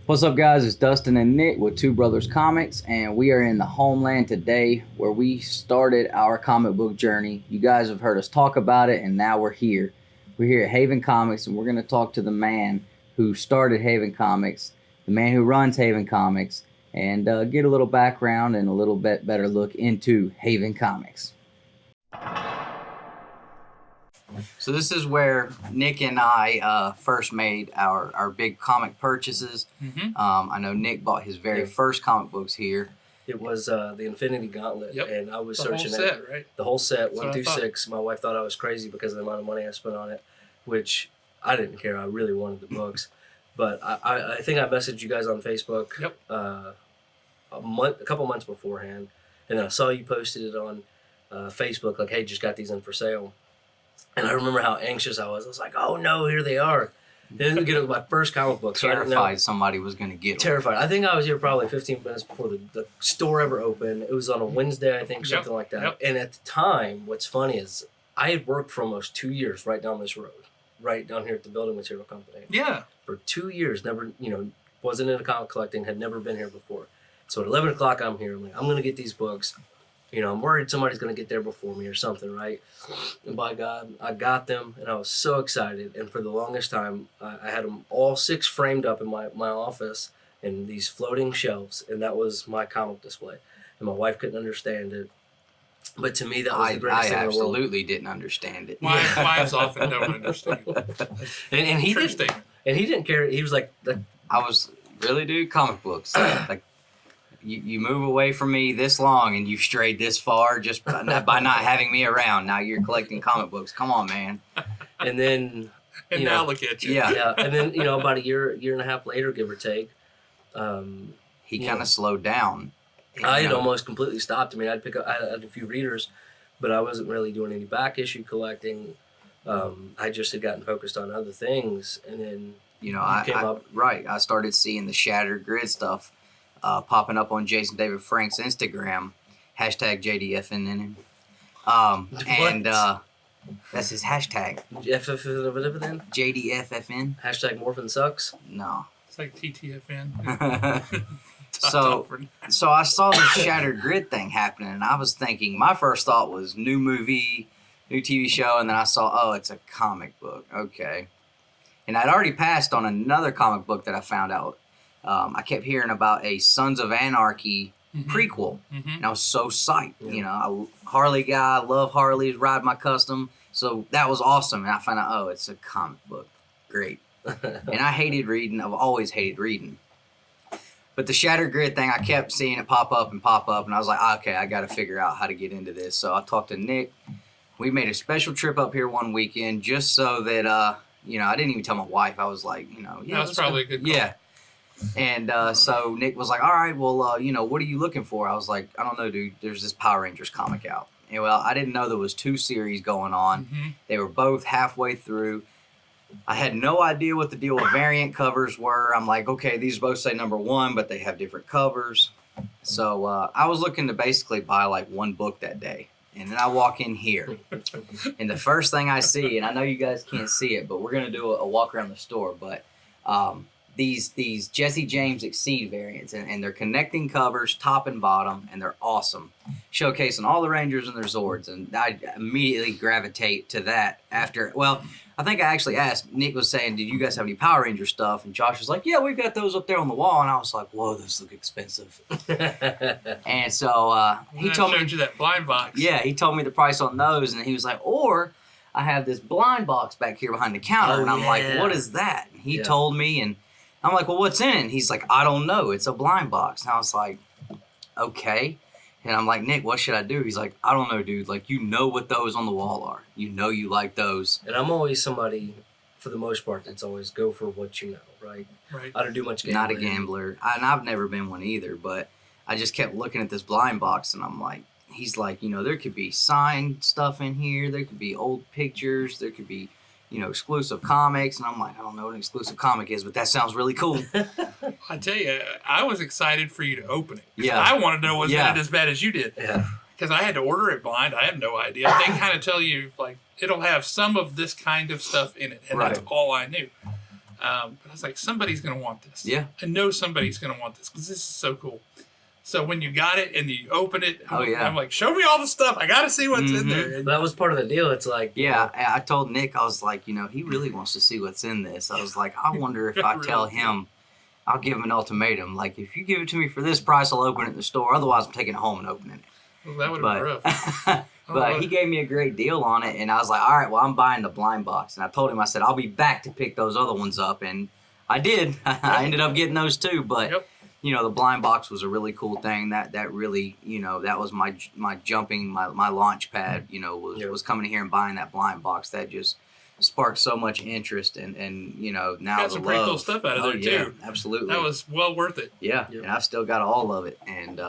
What's up, guys? It's Dustin and Nick with Two Brothers Comics, and we are in the homeland today where we started our comic book journey. You guys have heard us talk about it, and now we're here. We're here at Haven Comics, and we're going to talk to the man who started Haven Comics, the man who runs Haven Comics, and get a little background and a little bit better look into Haven Comics. So this is where Nick and I first made our big comic purchases. I know Nick bought his very first comic books here. It was the Infinity Gauntlet, and I was searching the whole set, right? The whole set, 1 through 6. My wife thought I was crazy because of the amount of money I spent on it, which I didn't care. I really wanted the books. But I think I messaged you guys on Facebook a couple months beforehand, and I saw you posted it on Facebook, like, hey, just got these in for sale. And I remember how anxious I was. I was like, oh no, here they are. Then we get my first comic book. Terrified somebody was going to get them. Terrified. I think I was here probably 15 minutes before the store ever opened. It was on a Wednesday, I think, something like that. And at the time, what's funny is I had worked for almost 2 years right down this road, right down here at the building material company. Yeah. For 2 years, never, wasn't into comic collecting, had never been here before. So at 11 o'clock, I'm here. I'm like, I'm going to get these books. I'm worried somebody's going to get there before me or something, right? And by God, I got them, and I was so excited. And for the longest time, I had them all 6 framed up in my office in these floating shelves, and that was my comic display. And my wife couldn't understand it. But to me, that was the greatest thing in the world. I absolutely didn't understand it. Wives often don't understand. and he didn't care. He was like... I was, really, dude? Comic books. Like, You move away from me this long and you've strayed this far just by not having me around. Now you're collecting comic books. Come on, man. And then... now look at you. Yeah. And then, about a year and a half later, give or take... he kind of slowed down. I had almost completely stopped. I mean, I had a few readers, but I wasn't really doing any back issue collecting. I just had gotten focused on other things. And then, I started seeing the Shattered Grid stuff popping up on Jason David Frank's Instagram, hashtag JDFN. And that's his hashtag. FFN? JDFFN. Hashtag Morphin Sucks? No. It's like TTFN. So I saw this Shattered Grid thing happening, and I was thinking, my first thought was new movie, new TV show, and then I saw, it's a comic book. Okay. And I'd already passed on another comic book that I found out. I kept hearing about a Sons of Anarchy prequel, and I was so psyched. Harley guy, love Harleys, ride my custom, so that was awesome. And I found out, it's a comic book. Great. And I hated reading. I've always hated reading. But the Shattered Grid thing, I kept seeing it pop up, and I was like, okay, I got to figure out how to get into this. So I talked to Nick. We made a special trip up here one weekend just so that, I didn't even tell my wife. I was like, that's probably a good call. Yeah. And so Nick was like, all right, well, what are you looking for? I was like, I don't know, dude. There's this Power Rangers comic out. And, well, I didn't know there was 2 series going on. They were both halfway through. I had no idea what the deal with variant covers were. I'm like, okay, these both say number 1, but they have different covers. So I was looking to basically buy like 1 book that day. And then I walk in here. And the first thing I see, and I know you guys can't see it, but we're going to do a walk around the store. But these Jesse James Exceed variants, and they're connecting covers top and bottom, and they're awesome, showcasing all the Rangers and their Zords, and I immediately gravitate to that after. Well, I think I actually asked. Nick was saying, "Did you guys have any Power Ranger stuff?" And Josh was like, "Yeah, we've got those up there on the wall." And I was like, "Whoa, those look expensive." And so he told me you that blind box. Yeah, he told me the price on those, and he was like, "Or I have this blind box back here behind the counter," and I'm like, "What is that?" And he told me, and I'm like, well, what's in it? And he's like, I don't know. It's a blind box. And I was like, okay. And I'm like, Nick, what should I do? He's like, I don't know, dude. Like, what those on the wall are. You like those. And I'm always somebody, for the most part, that's always go for what you know, right? Right. I don't do much gambling. Not a gambler. And I've never been one either. But I just kept looking at this blind box, and I'm like, he's like, there could be signed stuff in here. There could be old pictures. There could be exclusive comics. And I'm like, I don't know what an exclusive comic is, but that sounds really cool. I tell you, I was excited for you to open it. Yeah. I wanted to know what's in it as bad as you did. Yeah. Because I had to order it blind. I have no idea. They kind of tell you, like, it'll have some of this kind of stuff in it. And that's all I knew. But I was like, somebody's going to want this. Yeah. I know somebody's going to want this because this is so cool. So when you got it and you open it, I'm like, show me all the stuff. I got to see what's in there. And that was part of the deal. It's like, yeah, I told Nick, I was like, he really wants to see what's in this. I was like, I wonder if I tell him, I'll give him an ultimatum. Like, if you give it to me for this price, I'll open it in the store. Otherwise, I'm taking it home and opening it. Well, that would have been rough. But he gave me a great deal on it, and I was like, all right, well, I'm buying the blind box. And I told him, I said, I'll be back to pick those other ones up. And I did. I ended up getting those too. But, the blind box was a really cool thing. That really, that was my launch pad, was coming in here and buying that blind box. That just sparked so much interest, and now got some pretty cool stuff out of there too. Absolutely, that was well worth it. Yeah, and I've still got all of it, and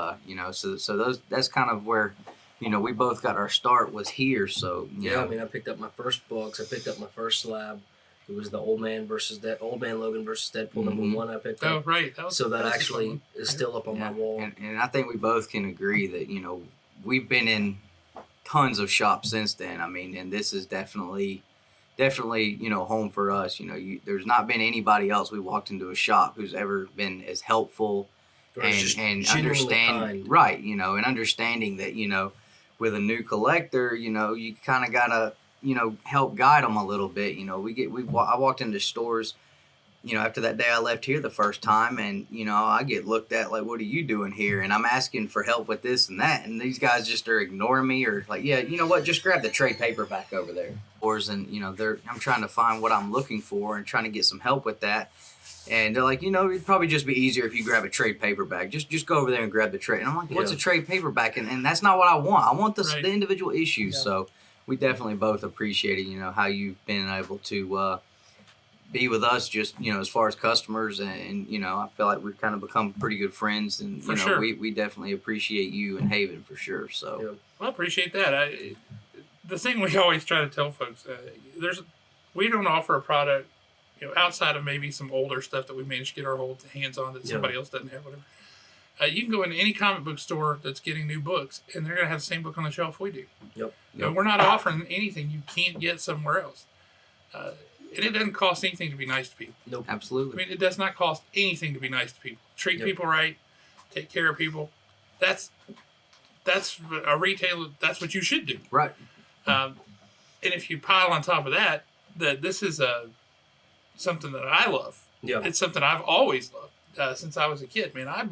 so that's kind of where we both got our start was here. So I mean, I picked up my first books. I picked up my first slab. It was the Old Man Logan versus Deadpool #1. I picked up. Oh, right. That actually is still up on my wall. And I think we both can agree that we've been in tons of shops since then. I mean, and this is definitely home for us. There's not been anybody else we walked into a shop who's ever been as helpful and understanding, right? And understanding that with a new collector, you kind of gotta help guide them a little bit. I walked into stores, after that day I left here the first time, and I get looked at like, what are you doing here? And I'm asking for help with this and that, and these guys just are ignoring me, or like, yeah, you know what, just grab the trade paperback over there. And I'm trying to find what I'm looking for and trying to get some help with that. And they're like, it'd probably just be easier if you grab a trade paperback. Just go over there and grab the trade. And I'm like, what's a trade paperback? And that's not what I want. I want the individual issues. Yeah. So we definitely both appreciated, how you've been able to be with us just, as far as customers. And I feel like we've kind of become pretty good friends. And, we definitely appreciate you and Haven for sure. So well, I appreciate that. The thing we always try to tell folks, we don't offer a product, outside of maybe some older stuff that we managed to get our hands on that somebody else doesn't have, whatever. You can go into any comic book store that's getting new books, and they're going to have the same book on the shelf we do. Yep. We're not offering anything you can't get somewhere else. And it doesn't cost anything to be nice to people. Nope. Absolutely. I mean, it does not cost anything to be nice to people. Treat people right. Take care of people. That's a retailer. That's what you should do. Right. And if you pile on top of that this is something that I love. Yeah. It's something I've always loved since I was a kid. Man, I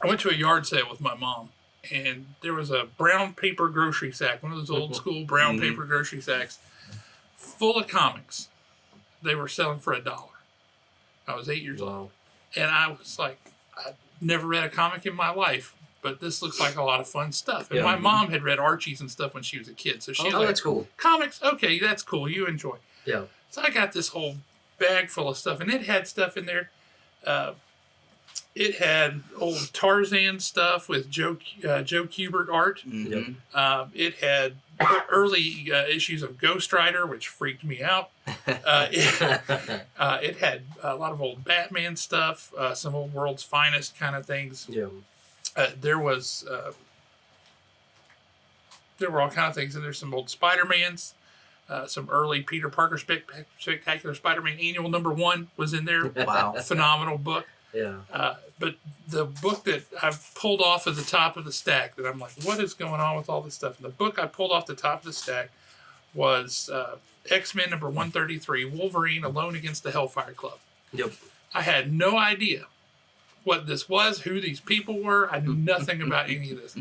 went to a yard sale with my mom, and there was a brown paper grocery sack, one of those old school brown paper grocery sacks, full of comics. They were selling for $1. I was 8 years old. And I was like, I've never read a comic in my life, but this looks like a lot of fun stuff. And my mom had read Archie's and stuff when she was a kid. So she was like, that's cool. Comics? Okay, that's cool. You enjoy. Yeah. So I got this whole bag full of stuff, and it had stuff in there. It had old Tarzan stuff with Joe Kubert art. Mm-hmm. It had early issues of Ghost Rider, which freaked me out. It had a lot of old Batman stuff, some old World's Finest kind of things. Yeah. There were all kind of things, and there's some old Spider-Mans. Some early Peter Parker Spectacular Spider-Man Annual #1 was in there. Wow. Phenomenal book. Yeah. But the book that I've pulled off of the top of the stack that I'm like, what is going on with all this stuff? And the book I pulled off the top of the stack was X-Men #133, Wolverine Alone Against the Hellfire Club. Yep. I had no idea what this was, who these people were. I knew nothing about any of this.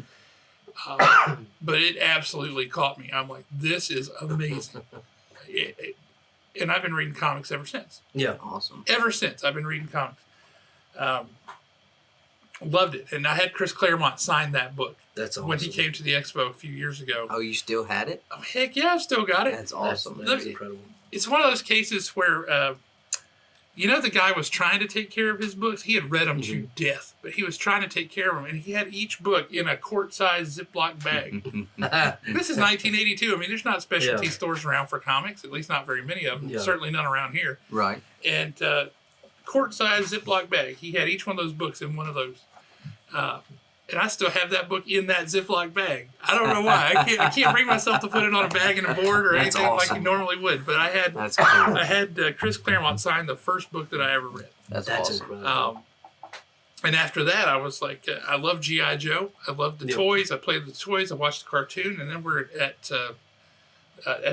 But it absolutely caught me. I'm like, this is amazing. And I've been reading comics ever since. Yeah. Awesome. Ever since I've been reading comics. Loved it. And I had Chris Claremont sign that book. That's awesome. When he came to the expo a few years ago. Oh, you still had it? Oh, heck yeah, I've still got it. That's awesome. That's incredible. It's one of those cases where, the guy was trying to take care of his books. He had read them to death, but he was trying to take care of them. And he had each book in a quart-sized Ziploc bag. This is 1982. I mean, there's not specialty stores around for comics, at least not very many of them. Yeah. Certainly none around here. Right. And quart-sized Ziploc bag. He had each one of those books in one of those. And I still have that book in that Ziploc bag. I don't know why. I can't bring myself to put it on a bag and a board or anything like you normally would. But I had Chris Claremont sign the first book that I ever read. That's awesome. incredible. And after that, I was like, I love G.I. Joe. I loved the toys. I played with the toys. I watched the cartoon. And then we're at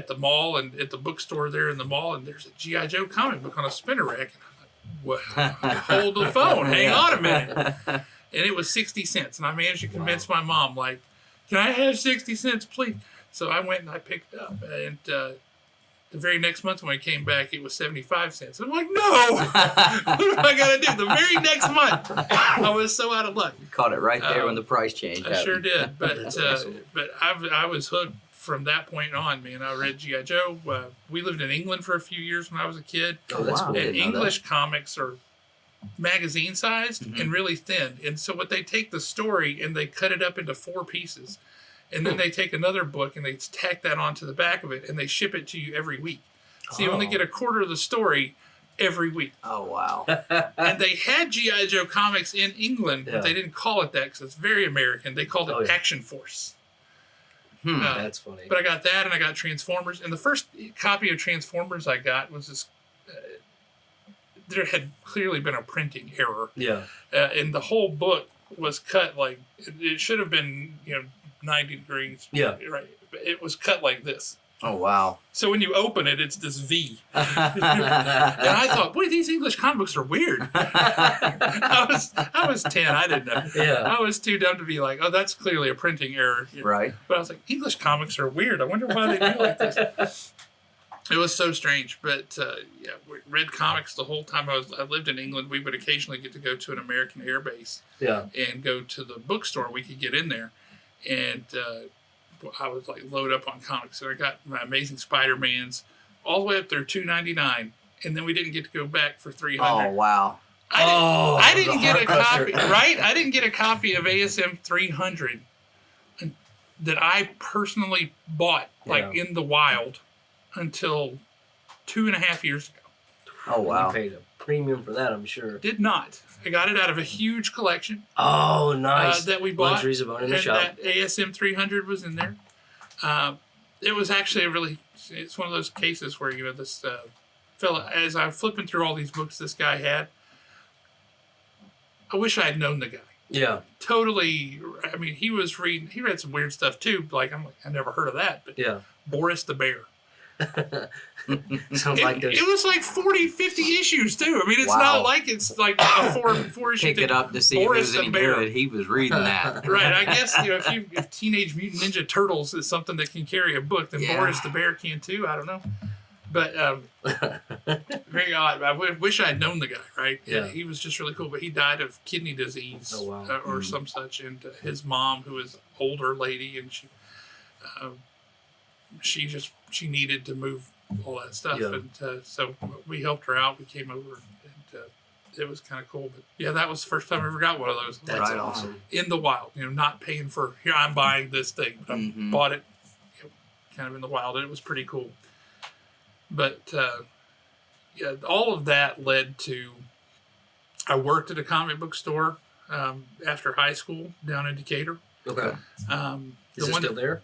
the mall and at the bookstore there in the mall, and there's a G.I. Joe comic book on a spinner rack. And I'm like, what? Hold the phone. Hang on a minute. And it was 60 cents. And I managed to convince my mom, like, can I have 60 cents, please? So I went and I picked it up. And the very next month when I came back, it was 75 cents. I'm like, no! What am I going to do? The very next month, I was so out of luck. You caught it right there when the price changed. I sure did. But but I was hooked from that point on, man. I read G.I. Joe. We lived in England for a few years when I was a kid. Oh, that's cool. And English comics are magazine sized and really thin. And so what they take the story and they cut it up into 4 pieces. And then they take another book and they tack that onto the back of it and they ship it to you every week. So you only get a quarter of the story every week. Oh, wow. And they had G.I. Joe comics in England, but they didn't call it that because it's very American. They called it Action Force. That's funny. But I got that and I got Transformers. And the first copy of Transformers I got was this... there had clearly been a printing error. Yeah. And the whole book was cut like... It should have been, 90 degrees. Yeah. Right. But it was cut like this. Oh, wow. So when you open it, it's this V. And I thought, boy, these English comic books are weird. I was 10. I didn't know. Yeah. I was too dumb to be like, oh, that's clearly a printing error. Right. But I was like, English comics are weird. I wonder why they do like this. It was so strange. But, we read comics the whole time I lived in England. We would occasionally get to go to an American air base and go to the bookstore. We could get in there. And I was like load up on comics. So I got my Amazing Spider-Mans all the way up there, $2.99, and then we didn't get to go back for $300. Oh, wow. I didn't get a copy. Right? I didn't get a copy of ASM 300 that I personally bought in the wild until 2.5 years ago. Oh, wow. You paid a premium for that, I'm sure. Did not. I got it out of a huge collection. Oh, nice. That we bought. Luxuries of owning the shop. That ASM 300 was in there. It was actually it's one of those cases where, this fella, as I'm flipping through all these books this guy had, I wish I had known the guy. Yeah. Totally. I mean, he read some weird stuff too. Like, I never heard of that. But Boris the Bear. Sounds like those. It was like 40, 50 issues too. I mean, it's not like it's like a four issue. Pick it up to see Boris if it was any the Bear. good. He was reading that. Right. I guess if Teenage Mutant Ninja Turtles is something that can carry a book, then Boris the Bear can too. I don't know. But very odd. I wish I had known the guy. Right. Yeah. He was just really cool. But he died of kidney disease or some such. And his mom, who was an older lady, and she needed to move all that stuff, and so we helped her out. We came over, and it was kind of cool. But yeah, that was the first time I ever got one of those. That's awesome. In the wild, not paying for here. I'm buying this thing, but I bought it, kind of in the wild, and it was pretty cool. But all of that led to I worked at a comic book store after high school down in Decatur. Okay. Is it still there?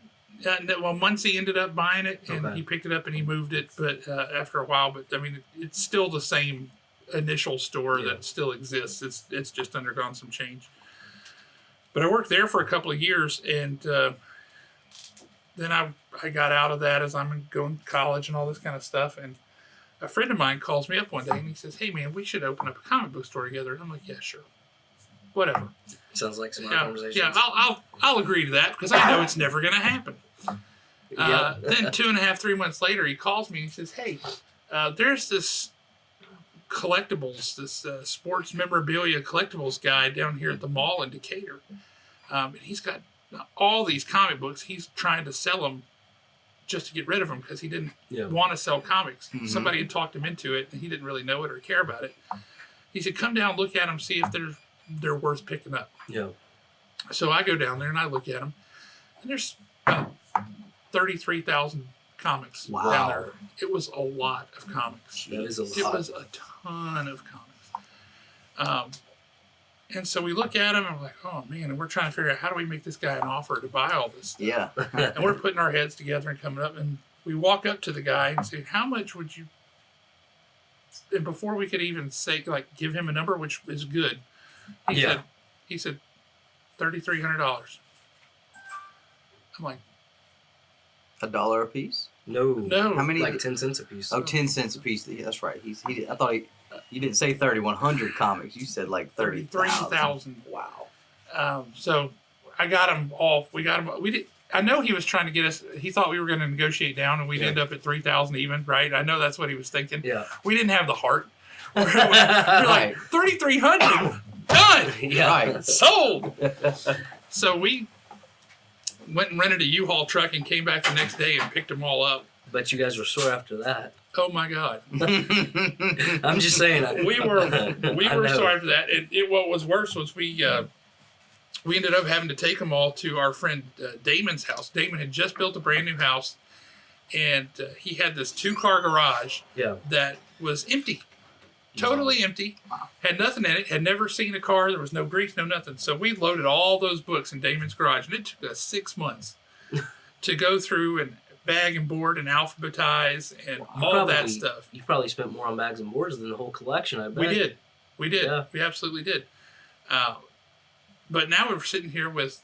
Well, once he ended up buying it, and he picked it up and he moved it, but after a while, I mean, it's still the same initial store that still exists. It's just undergone some change. But I worked there for a couple of years, and then I got out of that as I'm going to college and all this kind of stuff. And a friend of mine calls me up one day and he says, "Hey man, we should open up a comic book store together." And I'm like, "Yeah, sure, whatever." Sounds like some conversations. Yeah, I'll agree to that because I know it's never going to happen. Then 2.5, 3 months later, he calls me and he says, "Hey, there's this collectibles, this sports memorabilia collectibles guy down here at the mall in Decatur. And he's got all these comic books. He's trying to sell them just to get rid of them because he didn't want to sell comics. Somebody had talked him into it, and he didn't really know it or care about it. He said, come down, look at them, see if they're worth picking up." Yeah. So I go down there and I look at them, and there's about 33,000 comics down there. It was a lot of comics. That is a lot. It was a ton of comics. And so we look at him and we're like, oh man, and we're trying to figure out how do we make this guy an offer to buy all this stuff. Yeah. And we're putting our heads together and coming up, and we walk up to the guy and say, how much would you, and before we could even say, like, give him a number, which is good, he said $3,300. I'm like, $1 a piece? No. How many? Like 10 cents a piece. Oh, 10 cents a piece. Yeah, that's right. I thought you didn't say 3,100 comics. You said like 33,000. Wow. So I got him off. We got him. I know he was trying to get us. He thought we were going to negotiate down, and we'd end up at 3,000 even. Right? I know that's what he was thinking. Yeah. We didn't have the heart. We're like 3,300. Done. Yeah. Right. Sold. So we went and rented a U-Haul truck and came back the next day and picked them all up. Bet you guys were sore after that. Oh my God. I'm just saying. we were sorry for that. And what was worse was we ended up having to take them all to our friend Damon's house. Damon had just built a brand new house, and he had this 2-car garage that was empty. Totally empty. Had nothing in it. Had never seen a car. There was no grease, no nothing. So we loaded all those books in Damon's garage, and it took us 6 months to go through and bag and board and alphabetize and all that stuff. You probably spent more on bags and boards than the whole collection, I bet. We did. Yeah. We absolutely did. But now we're sitting here with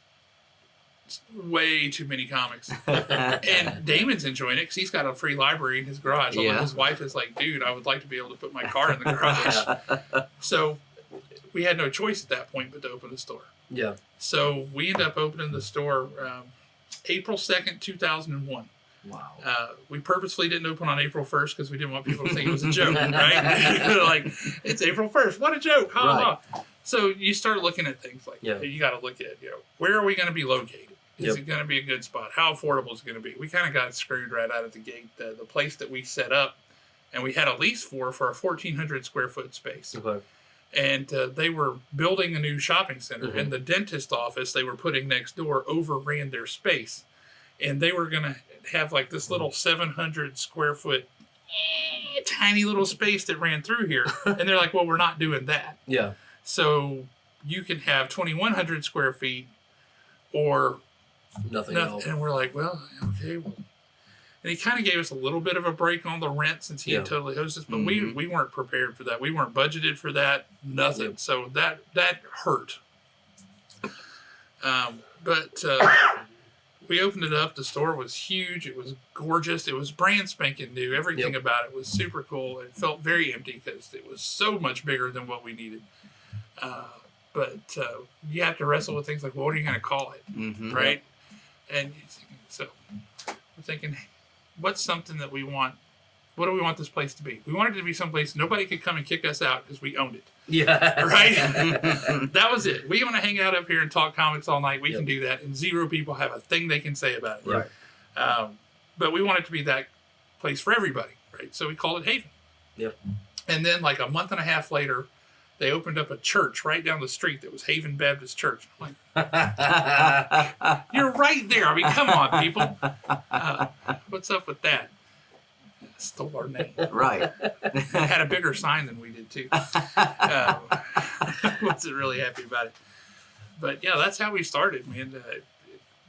way too many comics. And Damon's enjoying it because he's got a free library in his garage. Although his wife is like, dude, I would like to be able to put my car in the garage. So we had no choice at that point but to open the store. Yeah. So we ended up opening the store April 2nd, 2001. Wow. We purposefully didn't open on April 1st because we didn't want people to think it was a joke, right? Like, it's April 1st. What a joke. Ha, ha. So you start looking at things like, you got to look at, where are we going to be located? Is it going to be a good spot? How affordable is it going to be? We kind of got screwed right out of the gate. The place that we set up, and we had a lease for a 1,400 square foot space. Okay. And they were building a new shopping center, and the dentist office they were putting next door overran their space. And they were going to have like this little 700 square foot tiny little space that ran through here. And they're like, well, we're not doing that. Yeah. So you can have 2,100 square feet or nothing else. And we're like, well, okay. Well. And he kind of gave us a little bit of a break on the rent since he had totally hosted us. But we weren't prepared for that. We weren't budgeted for that. Nothing. So that hurt. But we opened it up. The store was huge. It was gorgeous. It was brand spanking new. Everything about it was super cool. It felt very empty because it was so much bigger than what we needed. But you have to wrestle with things like, well, what are you going to call it? Right? And so we're thinking, what's something that we want? What do we want this place to be? We wanted it to be someplace nobody could come and kick us out because we owned it. Yeah. Right? That was it. We want to hang out up here and talk comics all night. We can do that. And 0 people have a thing they can say about it. Right. But we want it to be that place for everybody. Right? So we called it Haven. Yep. And then like a month and a half later, they opened up a church right down the street that was Haven Baptist Church. I'm like, you're right there. I mean, come on, people. What's up with that? Stole our name. Right. Had a bigger sign than we did, too. Wasn't really happy about it. But, yeah, that's how we started, man.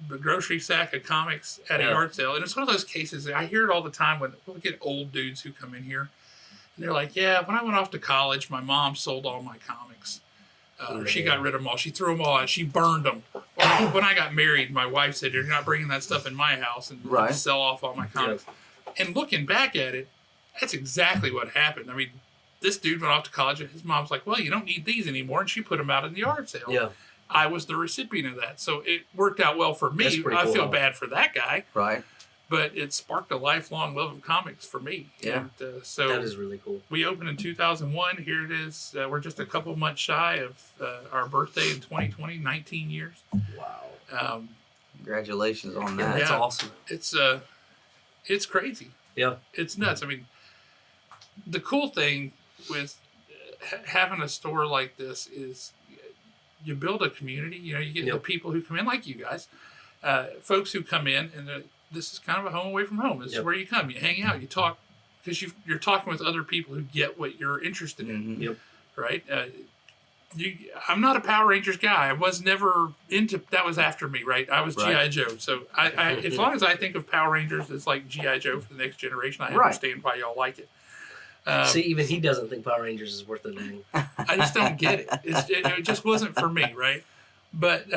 The grocery sack of comics at a yard sale. And it's one of those cases, I hear it all the time when we get old dudes who come in here. And they're like, yeah, when I went off to college, my mom sold all my comics. Or she got rid of them all. She threw them all out. She burned them. Or when I got married, my wife said, you're not bringing that stuff in my house and sell off all my comics. And looking back at it, that's exactly what happened. I mean, this dude went off to college and his mom's like, well, you don't need these anymore. And she put them out in the yard sale. Yeah. I was the recipient of that. So it worked out well for me. I feel bad for that guy. Right. But it sparked a lifelong love of comics for me. Yeah. And, so that is really cool. We opened in 2001. Here it is. We're just a couple months shy of our birthday in 2020, 19 years. Wow. Congratulations on that. That's awesome. It's crazy. Yeah. It's nuts. I mean, the cool thing with having a store like this is you build a community. You know, you get the people who come in, like you guys, folks who come in, and this is kind of a home away from home. This is where you come. You hang out. You talk because you're talking with other people who get what you're interested in. Right? I'm not a Power Rangers guy. I was never into. That was after me, right? I was Right. GI Joe. So I as long as I think of Power Rangers as like GI Joe for the next generation, I Right. understand why y'all like it. See, even he doesn't think Power Rangers is worth a dang. I just don't get it. It just wasn't for me, right? But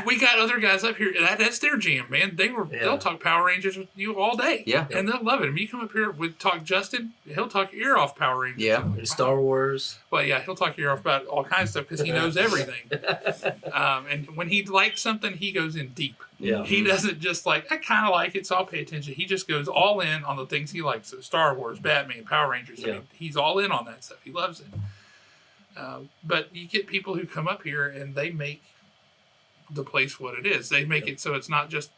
we got other guys up here. That's their jam, man. They'll talk Power Rangers with you all day. Yeah. And they'll love it. I mean, you come up here with talk Justin, he'll talk your ear off Power Rangers. Yeah. And Star Wars. Well, yeah, he'll talk your ear off about all kinds of stuff because he knows everything. And when he likes something, he goes in deep. Yeah. He doesn't just like, I kind of like it, so I'll pay attention. He just goes all in on the things he likes. So Star Wars, Batman, Power Rangers. I mean, he's all in on that stuff. He loves it. But you get people who come up here and they make the place what it is. They make it so it's not just,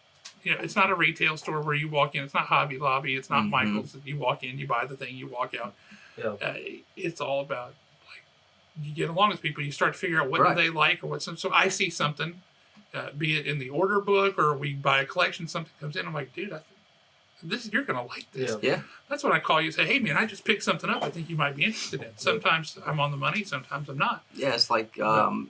it's not a retail store where you walk in. It's not Hobby Lobby. It's not Michael's. You walk in, you buy the thing, you walk out. Yeah. It's all about, like, you get along with people. You start to figure out what do they like or what's. So I see something, be it in the order book or we buy a collection, something comes in. I'm like, dude, you're going to like this. Yeah. That's when I call you and say, hey, man, I just picked something up I think you might be interested in. Sometimes I'm on the money. Sometimes I'm not. Yeah, it's like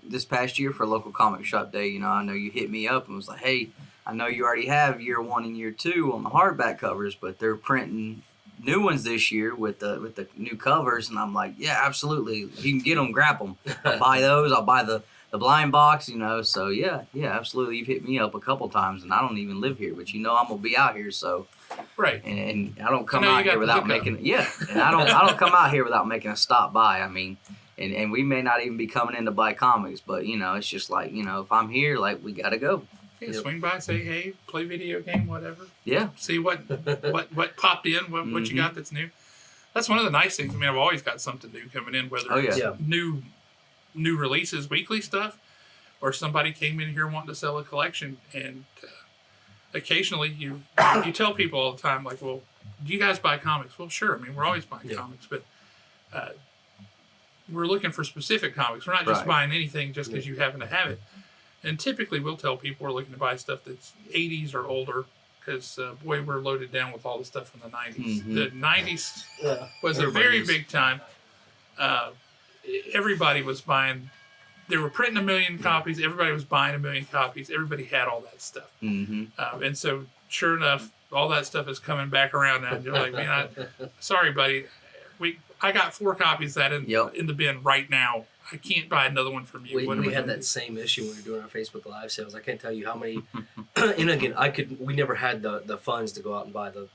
this past year for local comic shop day, I know you hit me up and was like, hey, I know you already have year 1 and year 2 on the hardback covers, but they're printing new ones this year with the new covers. And I'm like, yeah, absolutely. You can get them, grab them. I'll buy those. I'll buy the blind box, So yeah, absolutely. You've hit me up a couple times and I don't even live here, but I'm going to be out here. So. Right. And I don't come out here without making and I don't come out here without making a stop by. I mean, and we may not even be coming in to buy comics, but it's just like, if I'm here, like, we gotta go. Yeah, swing by, say hey, play video game, whatever. Yeah. See what popped in, what you got that's new. That's one of the nice things. I mean, I've always got something new coming in, whether it's new releases, weekly stuff, or somebody came in here wanting to sell a collection. And occasionally you tell people all the time, like, well, do you guys buy comics? Well, sure. I mean, we're always buying comics, but we're looking for specific comics. We're not just buying anything just because you happen to have it. And typically we'll tell people we're looking to buy stuff that's 80s or older because, boy, we're loaded down with all the stuff from the 90s. The 90s was a very big time. Everybody was buying. They were printing 1 million copies. Everybody was buying 1 million copies. Everybody had all that stuff. And so, sure enough, all that stuff is coming back around now. And you're like, man, sorry, buddy. I got 4 copies of that in the bin right now. I can't buy another one from you. We had that same issue when we were doing our Facebook Live sales. I can't tell you how many. And again, we never had the funds to go out and buy the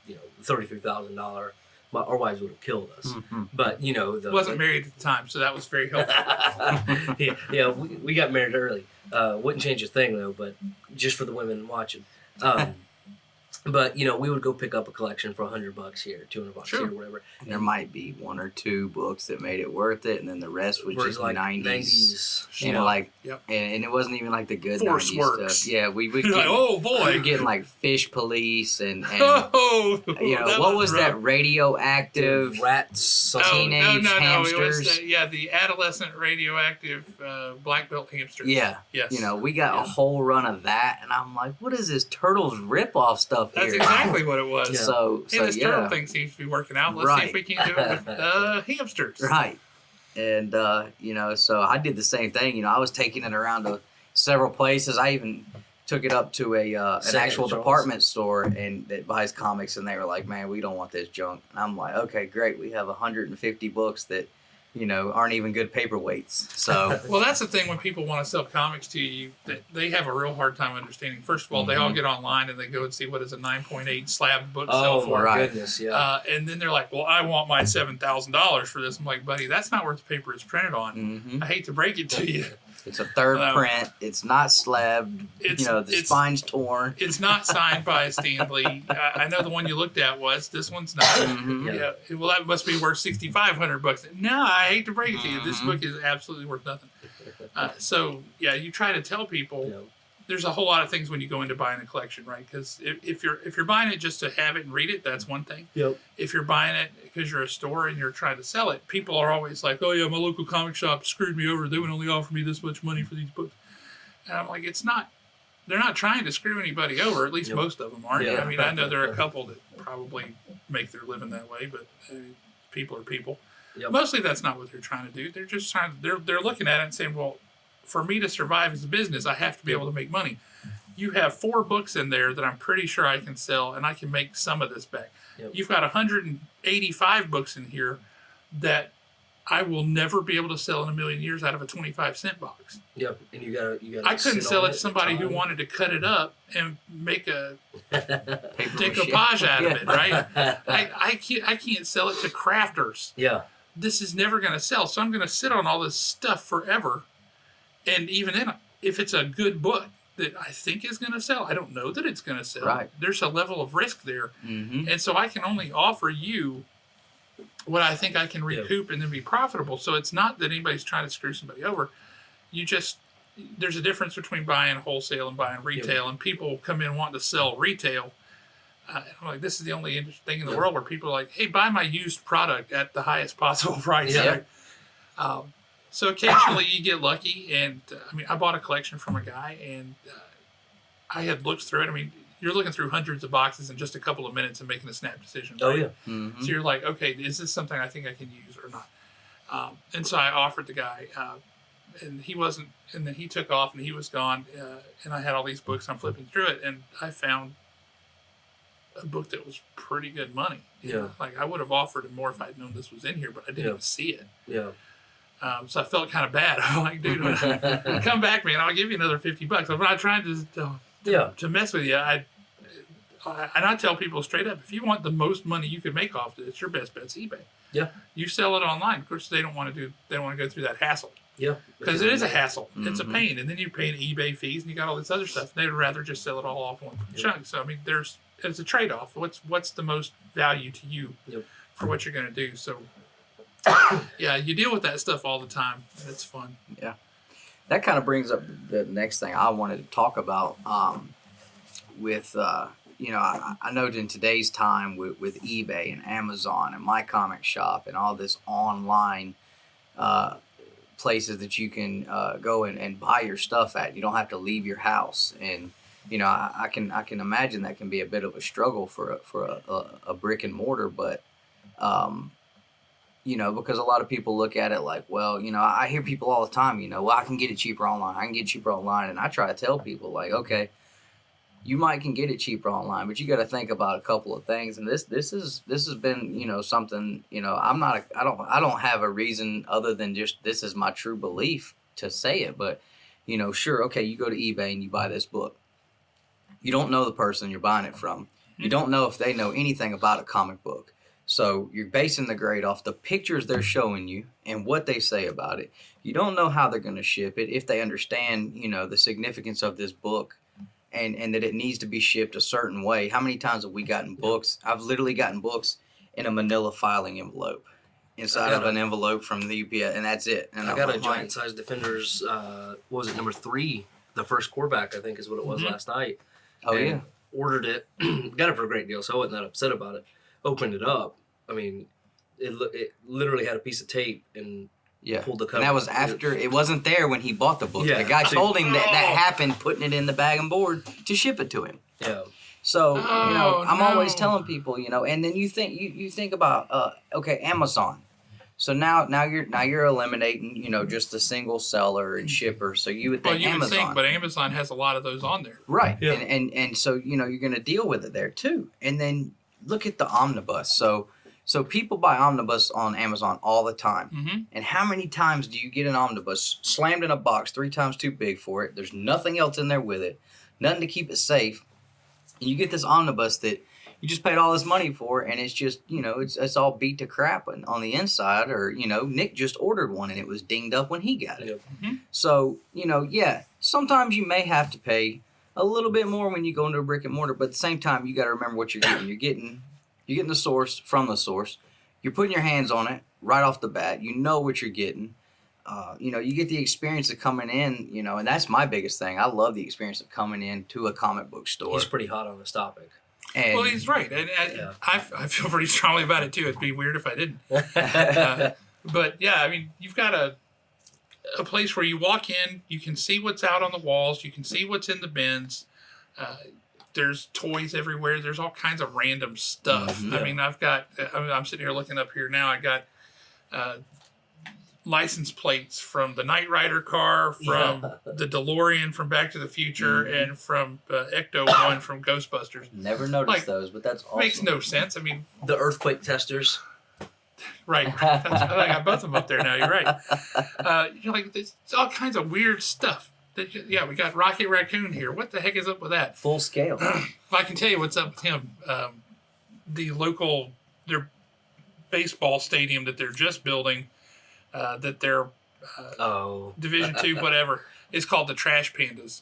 $33,000. Our wives would have killed us. But wasn't married at the time, so that was very helpful. We got married early. Wouldn't change a thing though, but just for the women watching. But we would go pick up a collection for $100 here, $200 here, whatever. And there might be 1 or 2 books that made it worth it, and then the rest was just like 90s. And it wasn't even like the good Force 90s Works. stuff. Yeah, we get, like, oh boy, we were getting like Fish Police and what was that radioactive rats? Teenage hamsters. It was the adolescent radioactive black belt hamsters. Yeah, yes. We got a whole run of that, and I'm like, what is this Turtles rip-off stuff? That's exactly what it was. Yeah. So this turtle thing seems to be working out. Let's see if we can do it with hamsters. Right. And, so I did the same thing. I was taking it around to several places. I even took it up to an actual department store and that buys comics, and they were like, man, we don't want this junk. And I'm like, okay, great. We have 150 books that, aren't even good paperweights. So well, that's the thing when people want to sell comics to you, that they have a real hard time understanding. First of all, they all get online and they go and see what is a 9.8 slab book sell for. Oh my goodness, yeah. And then they're like, well, I want my $7,000 for this. I'm like, buddy, that's not what the paper is printed on. I hate to break it to you. It's a third print. It's not slabbed. The spine's torn. It's not signed by Stan Lee. I know the one you looked at was. This one's not. Well, that must be worth $6,500. No, I hate to break it to you. This book is absolutely worth nothing. You try to tell people. There's a whole lot of things when you go into buying a collection, right? Because if you're buying it just to have it and read it, that's one thing. If you're buying it because you're a store and you're trying to sell it, people are always like, "Oh yeah, my local comic shop screwed me over. They would only offer me this much money for these books." And I'm like, it's not. They're not trying to screw anybody over. At least most of them aren't. I mean, I know there are a couple that probably make their living that way, but people are people. Yep. Mostly that's not what they're trying to do. They're just they're looking at it and saying, well, for me to survive as a business, I have to be able to make money. You have 4 books in there that I'm pretty sure I can sell, and I can make some of this back. Yep. You've got 185 books in here that I will never be able to sell in a million years out of a 25-cent box. Yep, and you gotta. I couldn't sell it to somebody who wanted to cut it up and make a decoupage out of it, right? I can't sell it to crafters. Yeah. This is never going to sell, so I'm going to sit on all this stuff forever. And even then, if it's a good book that I think is going to sell, I don't know that it's going to sell. Right. There's a level of risk there. Mm-hmm. And so I can only offer you what I think I can recoup and then be profitable. So it's not that anybody's trying to screw somebody over. There's a difference between buying wholesale and buying retail, and people come in wanting to sell retail. I'm like, this is the only thing in the world where people are like, hey, buy my used product at the highest possible price. Yeah. Right? So occasionally you get lucky, and I bought a collection from a guy, and I had looked through it. I mean, you're looking through hundreds of boxes in just a couple of minutes and making a snap decision. Oh right? yeah. Mm-hmm. So you're like, okay, is this something I think I can use or not? And so I offered the guy, and he wasn't, and then he took off and he was gone, and I had all these books. I'm flipping through it, and I found a book that was pretty good money. You know? Like I would have offered him more if I'd known this was in here, but I didn't even see it. Yeah. So I felt kind of bad. I'm like, dude, when I come back, man, I'll give you another $50. I'm not trying to mess with you. And I tell people straight up, if you want the most money you could make off this, your best bet's eBay. Yeah. You sell it online. Of course, they don't want to go through that hassle. Yeah. Because it is a hassle. Mm-hmm. It's a pain. And then you're paying eBay fees and you got all this other stuff. They'd rather just sell it all off in one chunk. So, I mean, it's a trade-off. What's the most value to you for what you're going to do? So, yeah, you deal with that stuff all the time. And it's fun. Yeah. That kind of brings up the next thing I wanted to talk about with, I know in today's time with eBay and Amazon and My Comic Shop and all this online places that you can go and buy your stuff at. You don't have to leave your house. And, I can imagine that can be a bit of a struggle for a brick and mortar, but, because a lot of people look at it like, well, I hear people all the time, well, I can get it cheaper online. And I try to tell people like, okay, you might can get it cheaper online, but you got to think about a couple of things. And this has been, something, I don't have a reason other than just, this is my true belief to say it, but, sure. Okay. You go to eBay and you buy this book. You don't know the person you're buying it from. You don't know if they know anything about a comic book. So you're basing the grade off the pictures they're showing you and what they say about it. You don't know how they're going to ship it, if they understand, the significance of this book and that it needs to be shipped a certain way. How many times have we gotten books? I've literally gotten books in a manila filing envelope inside of an envelope from the UPS, and that's it. And I got a giant size Defenders, what was it, number 3, the first quarterback, I think is what it was last night. Oh, and yeah. Ordered it, got it for a great deal, so I wasn't that upset about it. Opened it up. I mean, it literally had a piece of tape and pulled the cover. And that was after, it wasn't there when he bought the book. Yeah. The guy told him that happened, putting it in the bag and board to ship it to him. Yeah. So, I'm always telling people, and then you think about, okay, Amazon. So now you're eliminating, just the single seller and shipper. So you would think Amazon. But Amazon has a lot of those on there. Right. Yeah. And so, you're going to deal with it there too. And then look at the omnibus. So people buy omnibus on Amazon all the time. Mm-hmm. And how many times do you get an omnibus slammed in a box 3 times too big for it? There's nothing else in there with it. Nothing to keep it safe. And you get this omnibus that you just paid all this money for, and it's just, it's all beat to crap on the inside. Or, Nick just ordered one, and it was dinged up when he got it. Yep. Mm-hmm. So, sometimes you may have to pay a little bit more when you go into a brick and mortar, but at the same time, you got to remember what you're getting. You're getting the source from the source. You're putting your hands on it right off the bat. You know what you're getting. You get the experience of coming in, and that's my biggest thing. I love the experience of coming into a comic book store. He's pretty hot on this topic. And, Well, he's right. And I feel pretty strongly about it, too. It'd be weird if I didn't. But, yeah, I mean, you've got a place where you walk in, you can see what's out on the walls, you can see what's in the bins. There's toys everywhere. There's all kinds of random stuff. Mm-hmm. I mean, I'm sitting here looking up here now. I got license plates from the Knight Rider car, from the DeLorean from Back to the Future, and from Ecto-1 from Ghostbusters. Never noticed those, but that's awesome. Makes no sense. I mean, the earthquake testers. Right. I got both of them up there now. You're right. There's all kinds of weird stuff. Yeah, we got Rocket Raccoon here. What the heck is up with that? Full scale. Well, I can tell you what's up with him. Their baseball stadium that they're just building, that they're Division II, whatever, is called the Trash Pandas,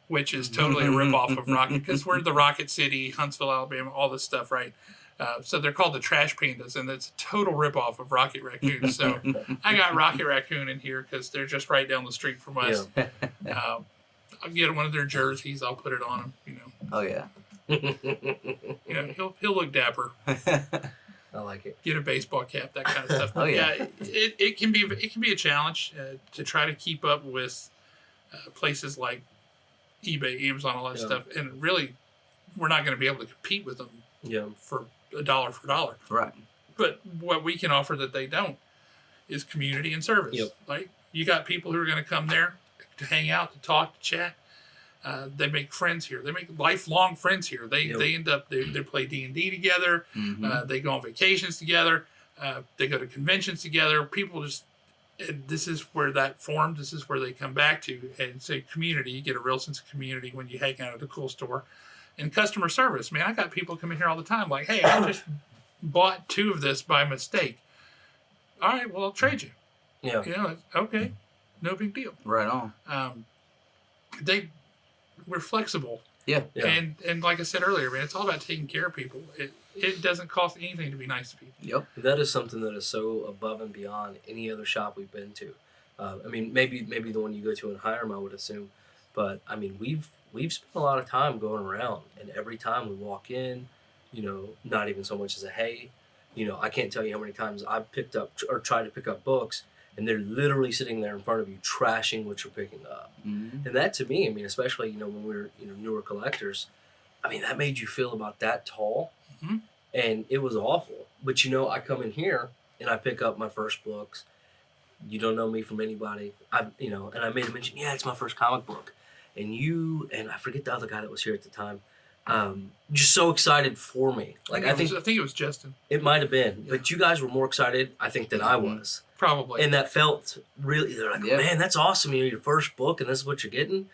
which is totally a ripoff of Rocket, because we're the Rocket City, Huntsville, Alabama, all this stuff, right? So they're called the Trash Pandas, and it's a total ripoff of Rocket Raccoon. So I got Rocket Raccoon in here because they're just right down the street from us. Yeah. I'll get one of their jerseys. I'll put it on him. You know. Oh yeah. You know, he'll look dapper. I like it. Get a baseball cap, that kind of stuff. Oh yeah. It can be a challenge to try to keep up with places like eBay, Amazon, all that stuff, and really, we're not going to be able to compete with them. Yeah. For $1 for $1. Right. But what we can offer that they don't is community and service. Yep. Like, you got people who are going to come there to hang out, to talk, to chat. They make friends here. They make lifelong friends here. They end up, they play D&D together. Mm-hmm. They go on vacations together. They go to conventions together. People just, and this is where that forms. This is where they come back to. And say community. You get a real sense of community when you hang out at a cool store. And customer service, man, I got people come in here all the time like, hey, I just bought 2 of this by mistake. All right, well, I'll trade you. Yeah. You know, okay, no big deal. Right on. We're flexible. Yeah. And like I said earlier, man, it's all about taking care of people. It doesn't cost anything to be nice to people. Yep. That is something that is so above and beyond any other shop we've been to. I mean, maybe the one you go to in Hiram, I would assume, but I mean, we've spent a lot of time going around, and every time we walk in, you know, not even so much as a hey, you know, I can't tell you how many times I've picked up or tried to pick up books, and they're literally sitting there in front of you trashing what you're picking up. Mm-hmm. And that, to me, I mean, especially, you know, when we were, you know, newer collectors, I mean, that made you feel about that tall, and it was awful. But, you know, I come in here and I pick up my first books. You don't know me from anybody. And I made a mention, yeah, it's my first comic book. And you, and I forget the other guy that was here at the time, just so excited for me. Like I think it was Justin. It might have been, but you guys were more excited, I think, than I was. Probably. And that felt really. They're like, man, that's awesome! You know, your first book, and this is what you're getting.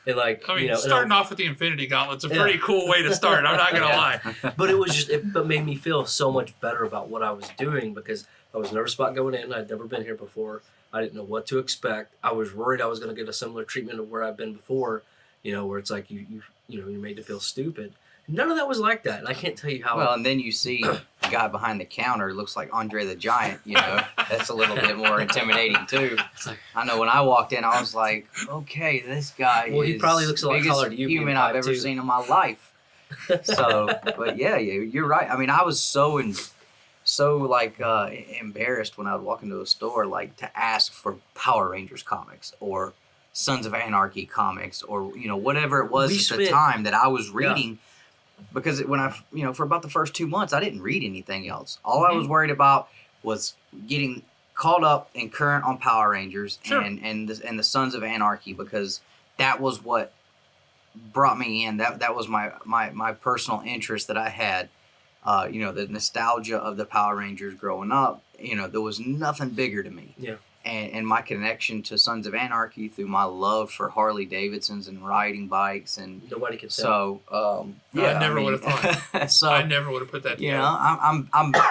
And like, I mean, you know, starting off with the Infinity Gauntlet's a pretty cool way to start. I'm not gonna lie. But it was just, it made me feel so much better about what I was doing because I was nervous about going in. I'd never been here before. I didn't know what to expect. I was worried I was going to get a similar treatment of where I've been before, you know, where it's like you're made to feel stupid. None of that was like that, and I can't tell you how. Well, and then you see the guy behind the counter looks like Andre the Giant. You know, that's a little bit more intimidating too. It's like, I know when I walked in, I was like, okay, this guy is he probably looks a lot taller than you. Human I've ever seen in my life. So, but yeah, you're right. I mean, I was so embarrassed when I would walk into a store, like to ask for Power Rangers comics or Sons of Anarchy comics or, you know, whatever it was at the time that I was reading. Because when for about the first 2 months, I didn't read anything else. All I was worried about was getting caught up and current on Power Rangers and the Sons of Anarchy, because that was what brought me in. That was my personal interest that I had. You know, the nostalgia of the Power Rangers growing up, you know, there was nothing bigger to me. Yeah. And my connection to Sons of Anarchy through my love for Harley Davidsons and riding bikes and nobody can tell. So I never would have thought. So I never would have put that together.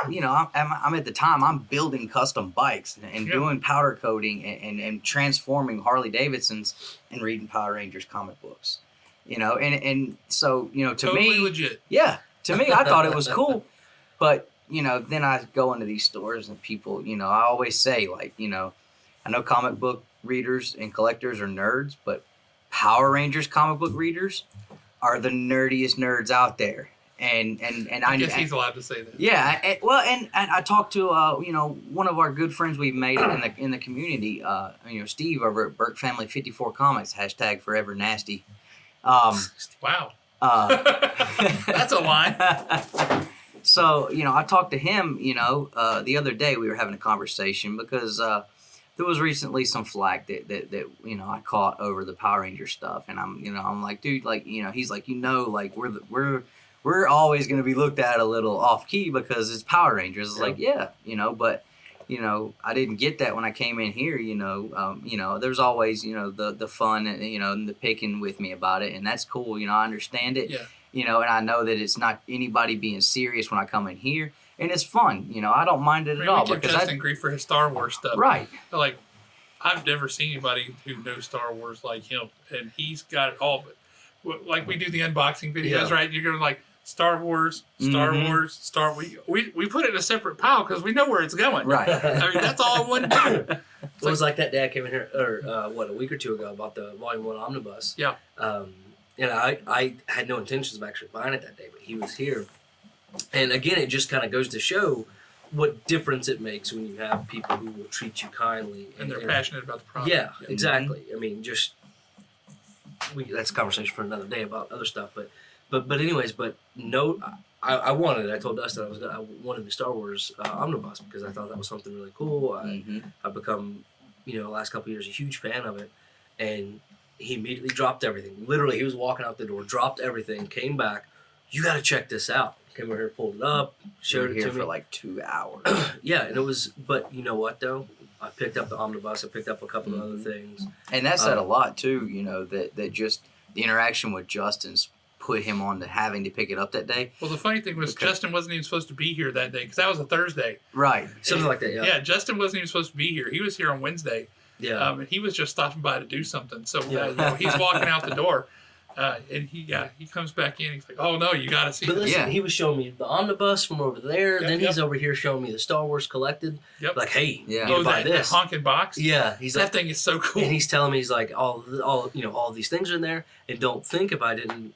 You know, I'm at the time I'm building custom bikes and doing powder coating and transforming Harley Davidsons and reading Power Rangers comic books. You know, and so, you know, to me, totally legit. Yeah. To me, I thought it was cool, but, you know, then I go into these stores and people, you know, I always say, like, you know, I know comic book readers and collectors are nerds, but Power Rangers comic book readers are the nerdiest nerds out there. And I guess he's allowed to say that. Yeah. And I talked to, you know, one of our good friends we've made in the community, you know, Steve over at Birch Family 54 Comics, # Forever Nasty. Wow. That's a line. So, I talked to him, the other day we were having a conversation because there was recently some flack that I caught over the Power Ranger stuff. And I'm like, dude, like, he's like, like we're always going to be looked at a little off key because it's Power Rangers. It's like, yeah, but I didn't get that when I came in here, there's always, the fun and, and the picking with me about it. And that's cool. I understand it, and I know that it's not anybody being serious when I come in here. And it's fun, I don't mind it at all. We give Justin grief for his Star Wars stuff. Right. Like, I've never seen anybody who knows Star Wars like him. And he's got it all. But, like, we do the unboxing videos, right? You're going to, like, Star Wars, we put it in a separate pile because we know where it's going. Right. I mean, that's all I want to do. It was like that day I came in here, or a week or two ago, about the Volume 1 Omnibus. Yeah. And I had no intentions of actually buying it that day, but he was here. And again, it just kind of goes to show what difference it makes when you have people who will treat you kindly. And they're passionate about the product. Yeah, exactly. I mean, that's a conversation for another day about other stuff. But anyways, I wanted it. I told Dustin I wanted the Star Wars Omnibus because I thought that was something really cool. I've become, the last couple of years, a huge fan of it. And he immediately dropped everything. Literally, he was walking out the door, dropped everything, came back. You got to check this out. Came over here, pulled it up, showed it to me. for like 2 hours. Yeah, and it was, but you know what though? I picked up the Omnibus, I picked up a couple of other things. And that said a lot too, that just the interaction with Justin's put him on to having to pick it up that day. Well, the funny thing was Justin wasn't even supposed to be here that day because that was a Thursday. Right. Something like that, yeah. Yeah, Justin wasn't even supposed to be here. He was here on Wednesday. Yeah. And he was just stopping by to do something. So he's walking out the door. And he comes back in. He's like, "Oh no, you got to see." But this. listen, he was showing me the Omnibus from over there. Then he's over here showing me the Star Wars Collected. Yep. Like, hey, you Oh, need to buy that this. honking box. Yeah, he's that like, thing is so cool. and he's telling me, he's like, all these things are in there. And don't think if I didn't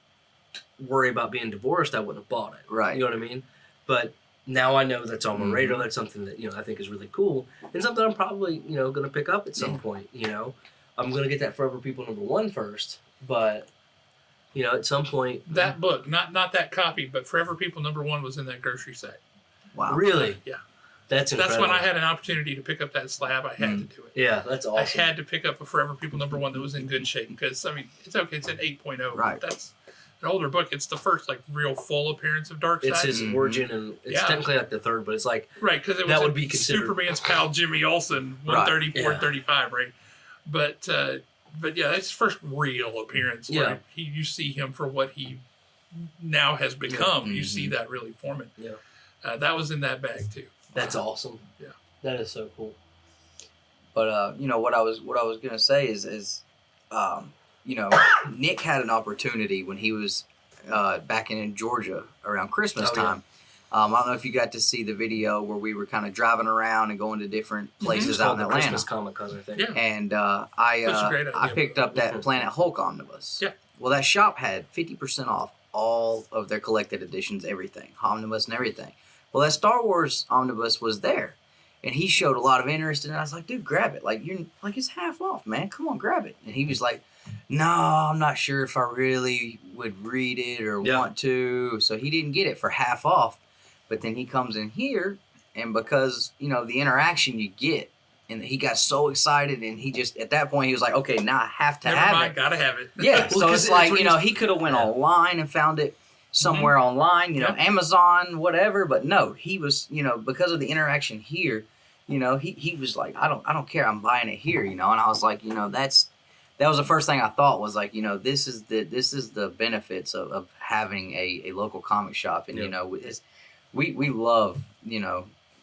worry about being divorced, I wouldn't have bought it. Right. You know what I mean? But now I know that's on my radar. That's something that I think is really cool, and something I'm probably going to pick up at some point. I'm going to get that Forever People #1 first, but. At some point... That book, not that copy, but Forever People #1 was in that grocery sack. Wow. Really? Yeah. That's incredible. That's when I had an opportunity to pick up that slab. I had to do it. Yeah, that's awesome. I had to pick up a Forever People #1 that was in good shape because, it's okay. It's an 8.0. Right. That's an older book. It's the first, real full appearance of Darkseid. It's his origin, and it's technically like the third, but it's like... Right, because it was that would be considered... Superman's pal Jimmy Olsen, 134 and 35, right? But yeah, that's his first real appearance where you see him for what he now has become. You see that really forming. Yeah. That was in that bag too. That's awesome. Yeah. That is so cool. But what I was gonna say is Nick had an opportunity when he was back in Georgia around Christmas time. I don't know if you got to see the video where we were kind of driving around and going to different places out in Atlanta. Christmas ComiKon, I think. Yeah. And I picked up that Planet Hulk omnibus. Yeah. Well, that shop had 50% off all of their collected editions, everything, omnibus and everything. Well, that Star Wars omnibus was there, and he showed a lot of interest in it. I was like, dude, grab it. It's half off, man. Come on, grab it. And he was like, no, I'm not sure if I really would read it or want to. So he didn't get it for half off. But then he comes in here, and because, the interaction you get, and he got so excited, and he just, at that point, he was like, okay, now I have to have it. Gotta have it. Yeah, so it's like, he could have went online and found it somewhere online, Amazon, whatever, but no, he was, because of the interaction here, he was like, I don't care, I'm buying it here, and I was like, that was the first thing I thought was like, this is the benefits of having a local comic shop, and we love,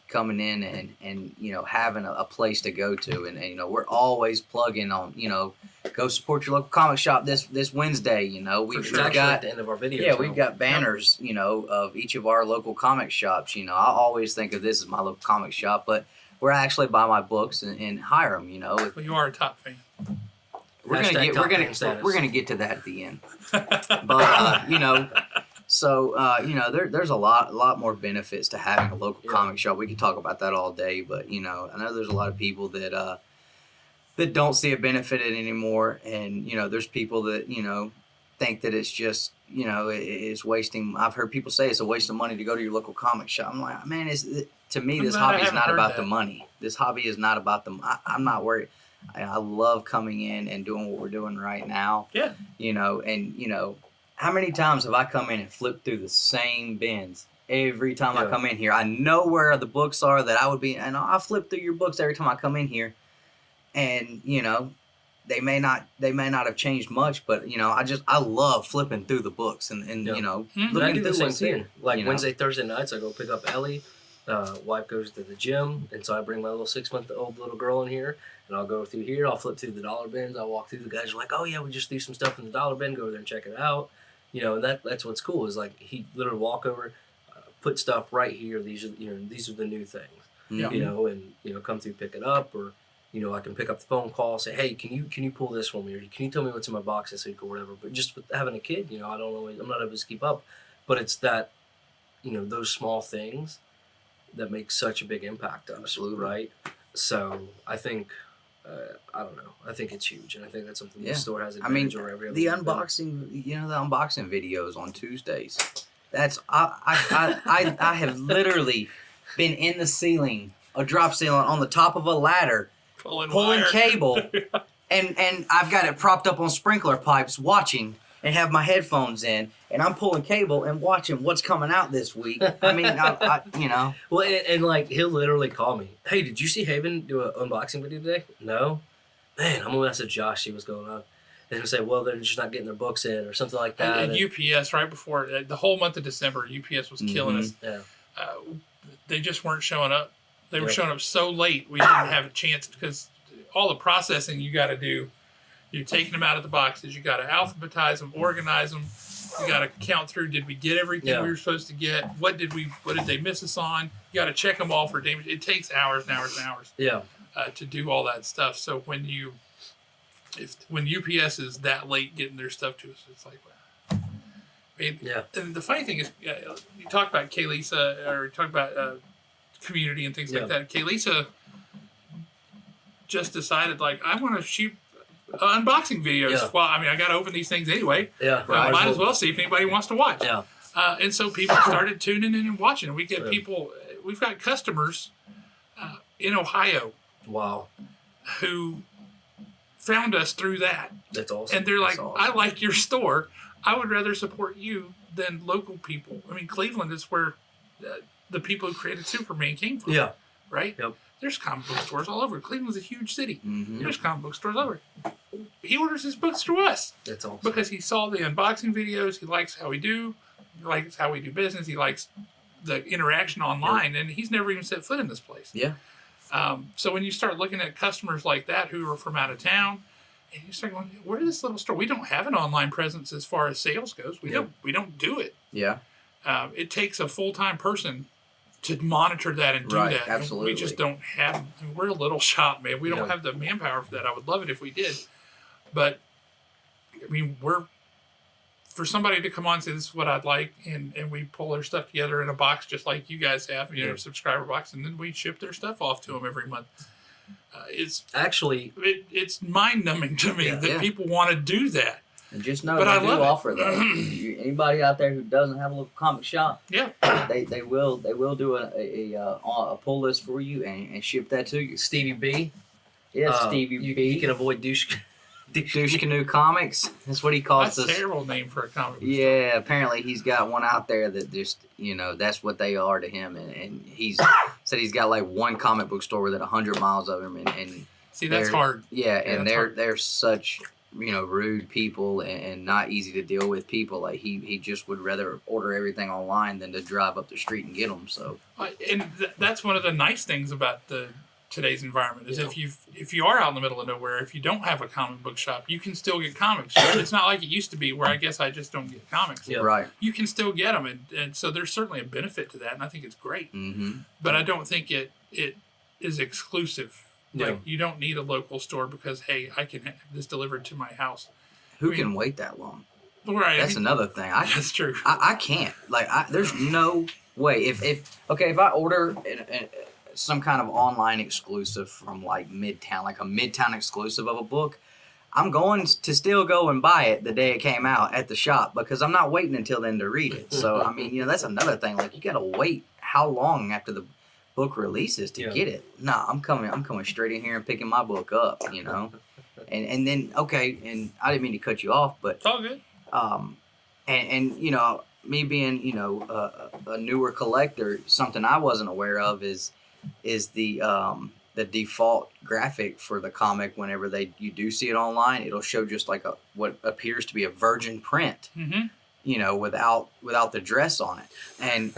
coming in and having a place to go to, and we're always plugging on, go support your local comic shop this Wednesday. We've got at the end of our video. Yeah, we've got banners, of each of our local comic shops. I always think of this as my local comic shop, but we're actually buy my books and hire them. Well, you are a top fan. We're gonna get to that at the end, but So, there's a lot more benefits to having a local comic shop. We could talk about that all day, but, I know there's a lot of people that don't see a benefit in it anymore. And, there's people that, think that it's just, it's wasting. I've heard people say it's a waste of money to go to your local comic shop. I'm like, man, to me, this hobby is not about the money. This hobby is not about I'm not worried. I love coming in and doing what we're doing right now. Yeah. How many times have I come in and flipped through the same bins? Every time I come in here, I know where the books are that I would be, and I flip through your books every time I come in here, and they may not have changed much, but I love flipping through the books and But I do the same thing. Like Wednesday, Thursday nights, I go pick up Ellie. Wife goes to the gym, and so I bring my little 6-month-old little girl in here, and I'll go through here. I'll flip through the dollar bins. I'll walk through. The guys are like, "Oh yeah, we just threw some stuff in the dollar bin. Go over there and check it out." And that's what's cool is like he literally walk over, put stuff right here. These are the new things. Yeah. And come through, pick it up, or I can pick up the phone call, say, "Hey, can you pull this for me, or can you tell me what's in my box this week or whatever?" But just with having a kid, I'm not able to keep up. But it's that, those small things that make such a big impact on us. Absolutely. Right? So I think, I don't know. I think it's huge, and I think that's something the store has advantage over every other. The unboxing, the unboxing videos on Tuesdays. That's I have literally been in the ceiling, a drop ceiling on the top of a ladder, pulling cable, and I've got it propped up on sprinkler pipes, watching and have my headphones in, and I'm pulling cable and watching what's coming out this week. I mean, Well, and like he'll literally call me, "Hey, did you see Haven do an unboxing video today?" "No." "Man, I'm gonna message Josh, see what's going on." And he'll say, "Well, they're just not getting their books in," or something like that. And UPS right before the whole month of December, UPS was killing us. Yeah. They just weren't showing up. They were showing up so late we didn't have a chance because all the processing you got to do. You're taking them out of the boxes. You got to alphabetize them, organize them. You got to count through. Did we get everything we were supposed to get? What did they miss us on? You got to check them all for damage. It takes hours and hours and hours. Yeah. To do all that stuff. So when UPS is that late getting their stuff to us, it's like, wow. And the funny thing is, you talk about Kaylisa, or you talk about community and things like that. Kaylisa just decided, like, I want to shoot unboxing videos. Yeah. Well, I mean, I got to open these things anyway. Yeah. Might as well see if anybody wants to watch. Yeah. And so people started tuning in and watching. We get people. We've got customers in Ohio. Wow. Who found us through that. That's awesome. And they're like, I like your store. I would rather support you than local people. I mean, Cleveland is where the people who created Superman came from. Yeah. Right? Yep. There's comic book stores all over. Cleveland's a huge city. Mm-hmm. There's comic book stores all over. He orders his books through us. That's awesome. Because he saw the unboxing videos. He likes how we do. He likes how we do business. He likes the interaction online. And he's never even set foot in this place. Yeah. So when you start looking at customers like that who are from out of town, and you start going, "Where's this little store? We don't have an online presence as far as sales goes. We don't do it. Yeah. It takes a full-time person to monitor that and do that. Absolutely. We just don't have. We're a little shop, man. We don't have the manpower for that. I would love it if we did, but I mean, for somebody to come on and say, "This is what I'd like," and we pull their stuff together in a box just like you guys have, subscriber box, and then we ship their stuff off to them every month. It's actually it's mind-numbing to me that people want to do that. And just know I they do offer that. Anybody out there who doesn't have a local comic shop, they will do a pull list for you and ship that to you. Stevie B. Yes, Stevie B. You can avoid douche Canoe Comics. That's what he calls That's this. a terrible name for a comic book Yeah, store. apparently he's got one out there that just, that's what they are to him. And he's said he's got like one comic book store within 100 miles of him. And see, that's hard. Yeah, and they're such, rude people and not easy to deal with people. Like he just would rather order everything online than to drive up the street and get them. So, and that's one of the nice things about today's environment is if you are out in the middle of nowhere, if you don't have a comic book shop, you can still get comics. It's not like it used to be where I guess I just don't get comics. Yeah. Right. You can still get them, and so there's certainly a benefit to that, and I think it's great. Mm-hmm. But I don't think it is exclusive. Yeah. Like, you don't need a local store because, hey, I can have this delivered to my house. Who can wait that long? Right. That's another thing. That's true. I can't. Like, there's no way. If I order some kind of online exclusive from like Midtown, like a Midtown exclusive of a book, I'm going to still go and buy it the day it came out at the shop because I'm not waiting until then to read it. So, I mean, that's another thing. Like, you got to wait how long after the book releases to get it. Nah, I'm coming straight in here and picking my book up, And then, okay, and I didn't mean to cut you off, but... It's all good. And me being, a newer collector, something I wasn't aware of is the default graphic for the comic. Whenever you do see it online, it'll show just like what appears to be a virgin print, without the dress on it. And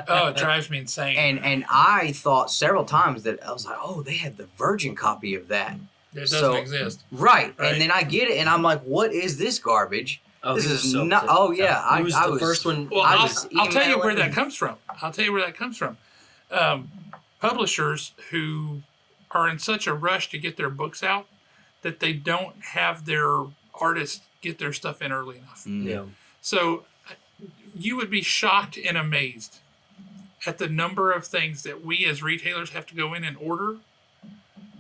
oh, it drives me insane. And I thought several times that I was like, oh, they have the virgin copy of that. It doesn't exist. Right. And then I get it, and I'm like, what is this garbage? Oh, this is so not. upset. Oh yeah, I was the first one. Well, I'll tell you where that comes from. Publishers who are in such a rush to get their books out that they don't have their artists get their stuff in early enough. Yeah. So you would be shocked and amazed at the number of things that we as retailers have to go in and order.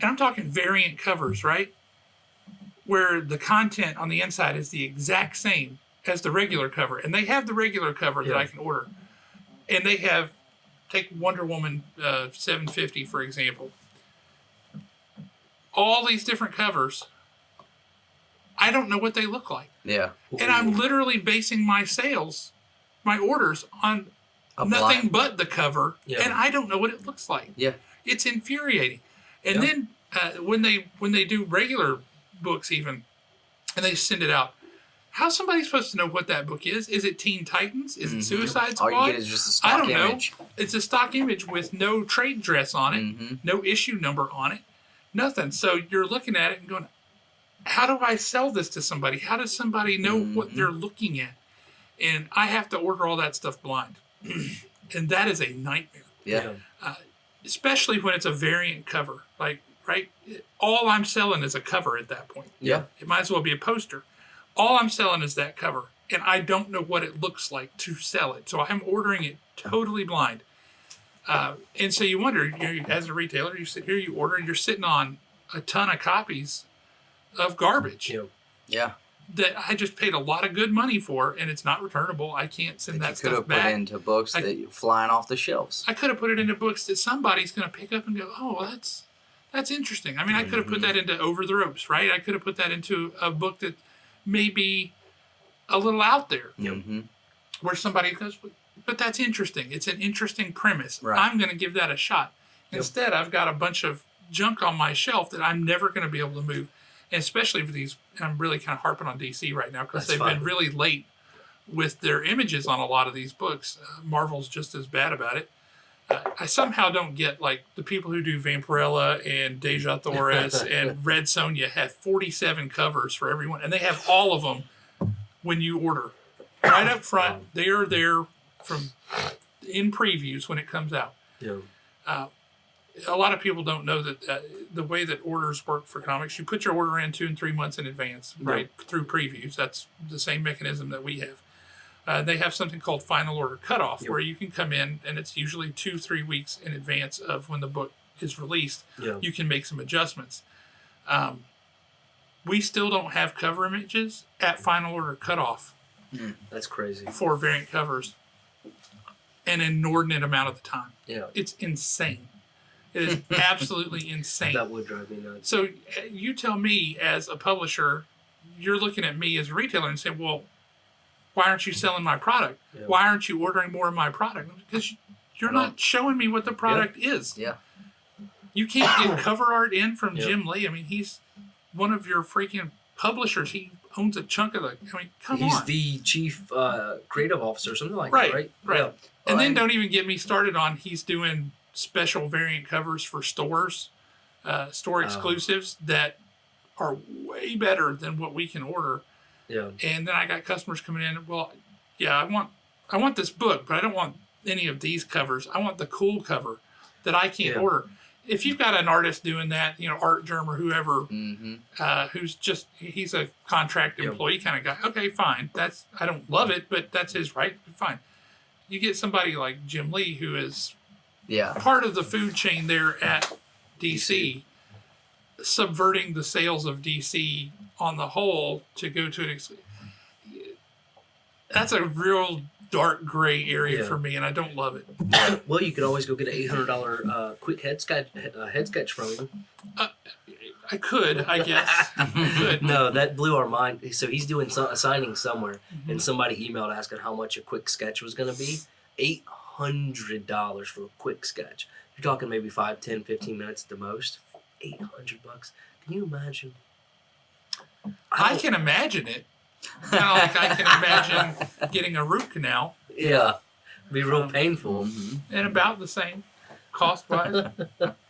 And I'm talking variant covers, right? Where the content on the inside is the exact same as the regular cover. And they have the regular cover that I can order. And they have, take Wonder Woman 750, for example. All these different covers, I don't know what they look like. Yeah. And I'm literally basing my orders on nothing but the cover. Yeah. And I don't know what it looks like. Yeah. It's infuriating. And then when they do regular books even, and they send it out, how's somebody supposed to know what that book is? Is it Teen Titans? Is it Suicide Squad? All you get is just a stock I don't image. know. It's a stock image with no trade dress on it, no issue number on it, nothing. So you're looking at it and going, how do I sell this to somebody? How does somebody know what they're looking at? And I have to order all that stuff blind. And that is a nightmare. Yeah. Especially when it's a variant cover. Like, right? All I'm selling is a cover at that point. Yeah. It might as well be a poster. All I'm selling is that cover. And I don't know what it looks like to sell it. So I'm ordering it totally blind. And so you wonder, as a retailer, you sit here, you order, and you're sitting on a ton of copies of garbage. Yeah. That I just paid a lot of good money for, and it's not returnable. I can't send that stuff back. You could have put into books that you're flying off the shelves. I could have put it into books that somebody's going to pick up and go, oh, well, that's interesting. I mean, I could have put that into Over the Ropes, right? I could have put that into a book that may be a little out there, where somebody goes, but that's interesting. It's an interesting premise. Right. I'm going to give that a shot. Instead, I've got a bunch of junk on my shelf that I'm never going to be able to move. And especially for these, I'm really kind of harping on DC right now because they've been really late with their images on a lot of these books. Marvel's just as bad about it. I somehow don't get, like, the people who do Vampirella and Deja Thoris and Red Sonja have 47 covers for everyone, and they have all of them when you order. Right up front, they are there in previews when it comes out. Yeah. A lot of people don't know that the way that orders work for comics, you put your order in 2 and 3 months in advance, right, through previews. That's the same mechanism that we have. They have something called final order cutoff, where you can come in, and it's usually 2-3 weeks in advance of when the book is released. You can make some adjustments. We still don't have cover images at final order cutoff. That's crazy. For variant covers, an inordinate amount of the time. Yeah. It's insane. It is absolutely insane. That would drive me nuts. So you tell me, as a publisher, you're looking at me as a retailer and saying, well, why aren't you selling my product? Yeah. Why aren't you ordering more of my product? Because you're not showing me what the product is. Yeah. You can't get cover art in from Jim Lee. I mean, he's one of your freaking publishers. He owns a chunk of the... I mean, come on. He's the chief creative officer or something like that, right? Right. Yeah. And then don't even get me started on he's doing special variant covers for stores, store exclusives that are way better than what we can order. Yeah. And then I got customers coming in. Well, yeah, I want this book, but I don't want any of these covers. I want the cool cover that I can't order. If you've got an artist doing that, Art Germ or whoever, who's just, he's a contract employee kind of guy. Okay, fine. I don't love it, but that's his right. Fine. You get somebody like Jim Lee, who is part of the food chain there at DC. subverting the sales of DC on the whole to go to an that's a real dark gray area for me, and I don't love it. Well, you could always go get an $800 quick head sketch from him. I could, I guess. Could. No, that blew our mind. So he's doing a signing somewhere, and somebody emailed asking how much a quick sketch was going to be. $800 for a quick sketch. You're talking maybe 5, 10, 15 minutes at the most. $800. Can you imagine? I can imagine it. Kind of like I can imagine getting a root canal. Yeah, be real painful. And about the same cost-wise.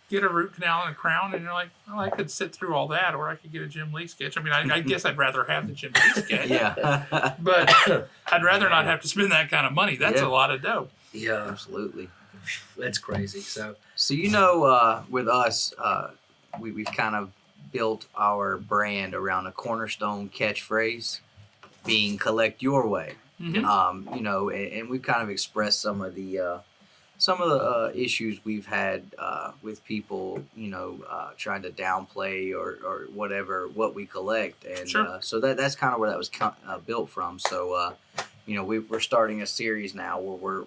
Get a root canal and a crown, and you're like, well, I could sit through all that, or I could get a Jim Lee sketch. I mean, I guess I'd rather have the Jim Lee sketch. Yeah. But I'd rather not have to spend that kind of money. That's a lot of dough. Yeah, Absolutely. that's crazy. So you know, with us, we've kind of built our brand around a cornerstone catchphrase being "collect your way." You know, and we've kind of expressed some of the issues we've had with people, you know, trying to downplay or whatever what we collect, and so that's kind of where that was built from. So you know, we're starting a series now where we're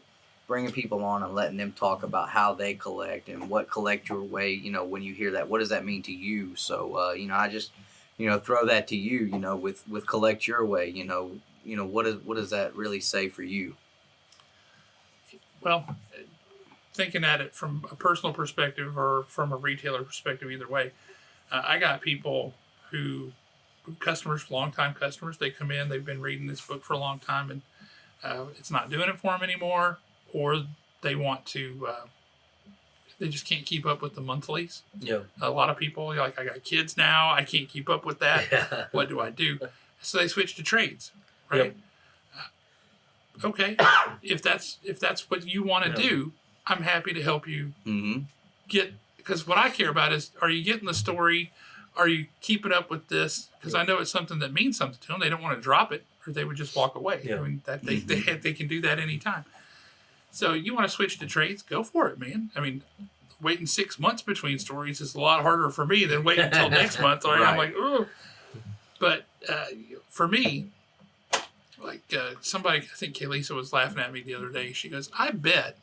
bringing people on and letting them talk about how they collect and what collect your way. You know, when you hear that, what does that mean to you? So you know, I just, you know, throw that to you. You know, with collect your way. You know, what does that really say for you? Well, thinking at it from a personal perspective or from a retailer perspective, either way, I got people who, customers, longtime customers, they come in, they've been reading this book for a long time, and it's not doing it for them anymore, or they want to, they just can't keep up with the monthlies. yeah, A lot of people, like, I got kids now, I can't keep up with that. What do I do? So they switch to trades, right? Yep. Okay, if that's what you want to do, I'm happy to help you get, because what I care about is, are you getting the story? Are you keeping up with this? Because I know it's something that means something to them. They don't want to drop it, or they would just walk away. Yeah. I mean, that they can do that anytime. So you want to switch to trades? Go for it, man. I mean, waiting 6 months between stories is a lot harder for me than waiting until next month. Right? I'm like, oh. But for me, like somebody, I think Kaylisa was laughing at me the other day. She goes, I bet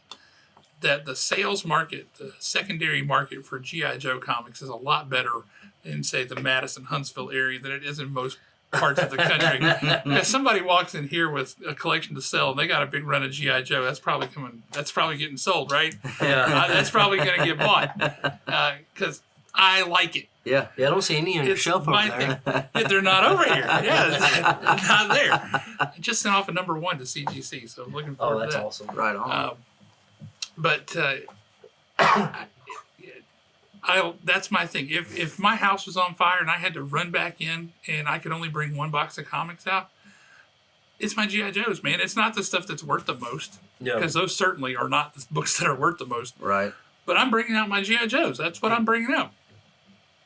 that the sales market, the secondary market for G.I. Joe comics is a lot better in, say, the Madison, Huntsville area than it is in most parts of the country. If somebody walks in here with a collection to sell and they got a big run of G.I. Joe, that's probably getting sold, right? yeah. That's probably going to get bought because I like it. Yeah. Yeah, I don't see any on your shelf over my there. thing. Yeah, they're not over here. Yeah, it's not there. I just sent off a #1 to CGC, so I'm looking forward Oh, that's to that. awesome. Right on. But that's my thing. If my house was on fire and I had to run back in and I could only bring one box of comics out, it's my G.I. Joes, man. It's not the stuff that's worth the most, Yeah. because those certainly are not the books that are worth the most. Right. But I'm bringing out my G.I. Joes. That's what I'm bringing out,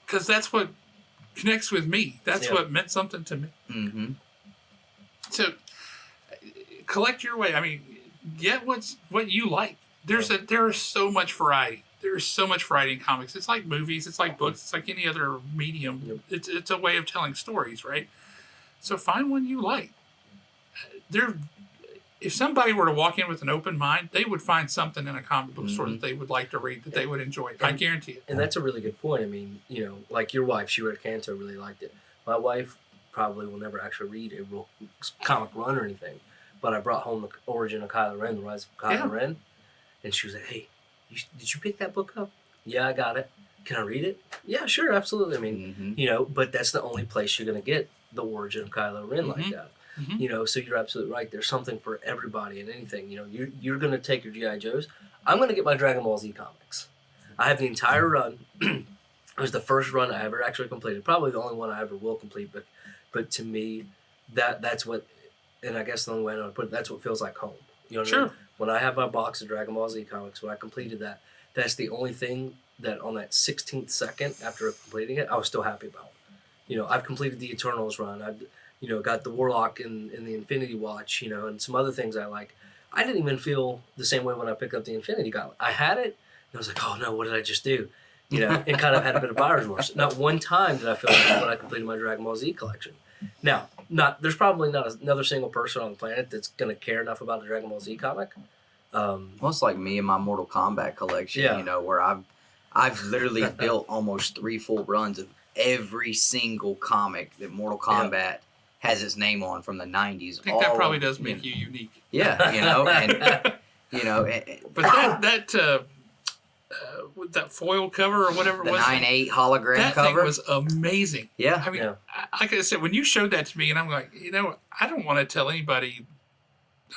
because that's what connects with me. That's what meant something to me. Mm-hmm. So collect your way. I mean, get what you like. There is so much variety. There's so much variety in comics. It's like movies. It's like books. It's like any other medium. Yep. It's a way of telling stories, right? So find one you like. If somebody were to walk in with an open mind, they would find something in a comic book store that they would like to read, that they would enjoy. I guarantee it. And that's a really good point. I mean, you know, like your wife, she read Canto, really liked it. My wife probably will never actually read a real comic run or anything. But I brought home the origin of Kylo Ren, the Rise of Kylo Ren. And she was like, hey, did you pick that book up? Yeah, I got it. Can I read it? Yeah, sure, absolutely. I mean, you know, but that's the only place you're going to get the origin of Kylo Ren like that. You know, so you're absolutely right. There's something for everybody and anything. You know, you're going to take your G.I. Joes. I'm going to get my Dragon Ball Z comics. I have the entire run. It was the first run I ever actually completed. Probably the only one I ever will complete. But to me, that's what, and I guess the only way I know to put it, that's what feels like home. You know what I mean? When I have my box of Dragon Ball Z comics, when I completed that, that's the only thing that on that 16th second after completing it, I was still happy about. You know, I've completed the Eternals run. I've, you know, got the Warlock in the Infinity Watch, you know, and some other things I like. I didn't even feel the same way when I picked up the Infinity Gauntlet. I had it, and I was like, oh no, what did I just do? you know, and kind of had a bit of buyer's remorse. Not one time did I feel like when I completed my Dragon Ball Z collection. Now, there's probably not another single person on the planet that's going to care enough about the Dragon Ball Z comic. Well, it's like me and my Mortal Kombat collection, Yeah. you know, where I've literally built almost 3 full runs of every single comic that Mortal Kombat has its name on from the 90s. I think that probably does make you unique. Yeah, you know, and you know, But with that foil cover or whatever the it was, 9/8 hologram that cover thing was amazing. Yeah. I mean, like I said, when you showed that to me, and I'm like, you know, I don't want to tell anybody.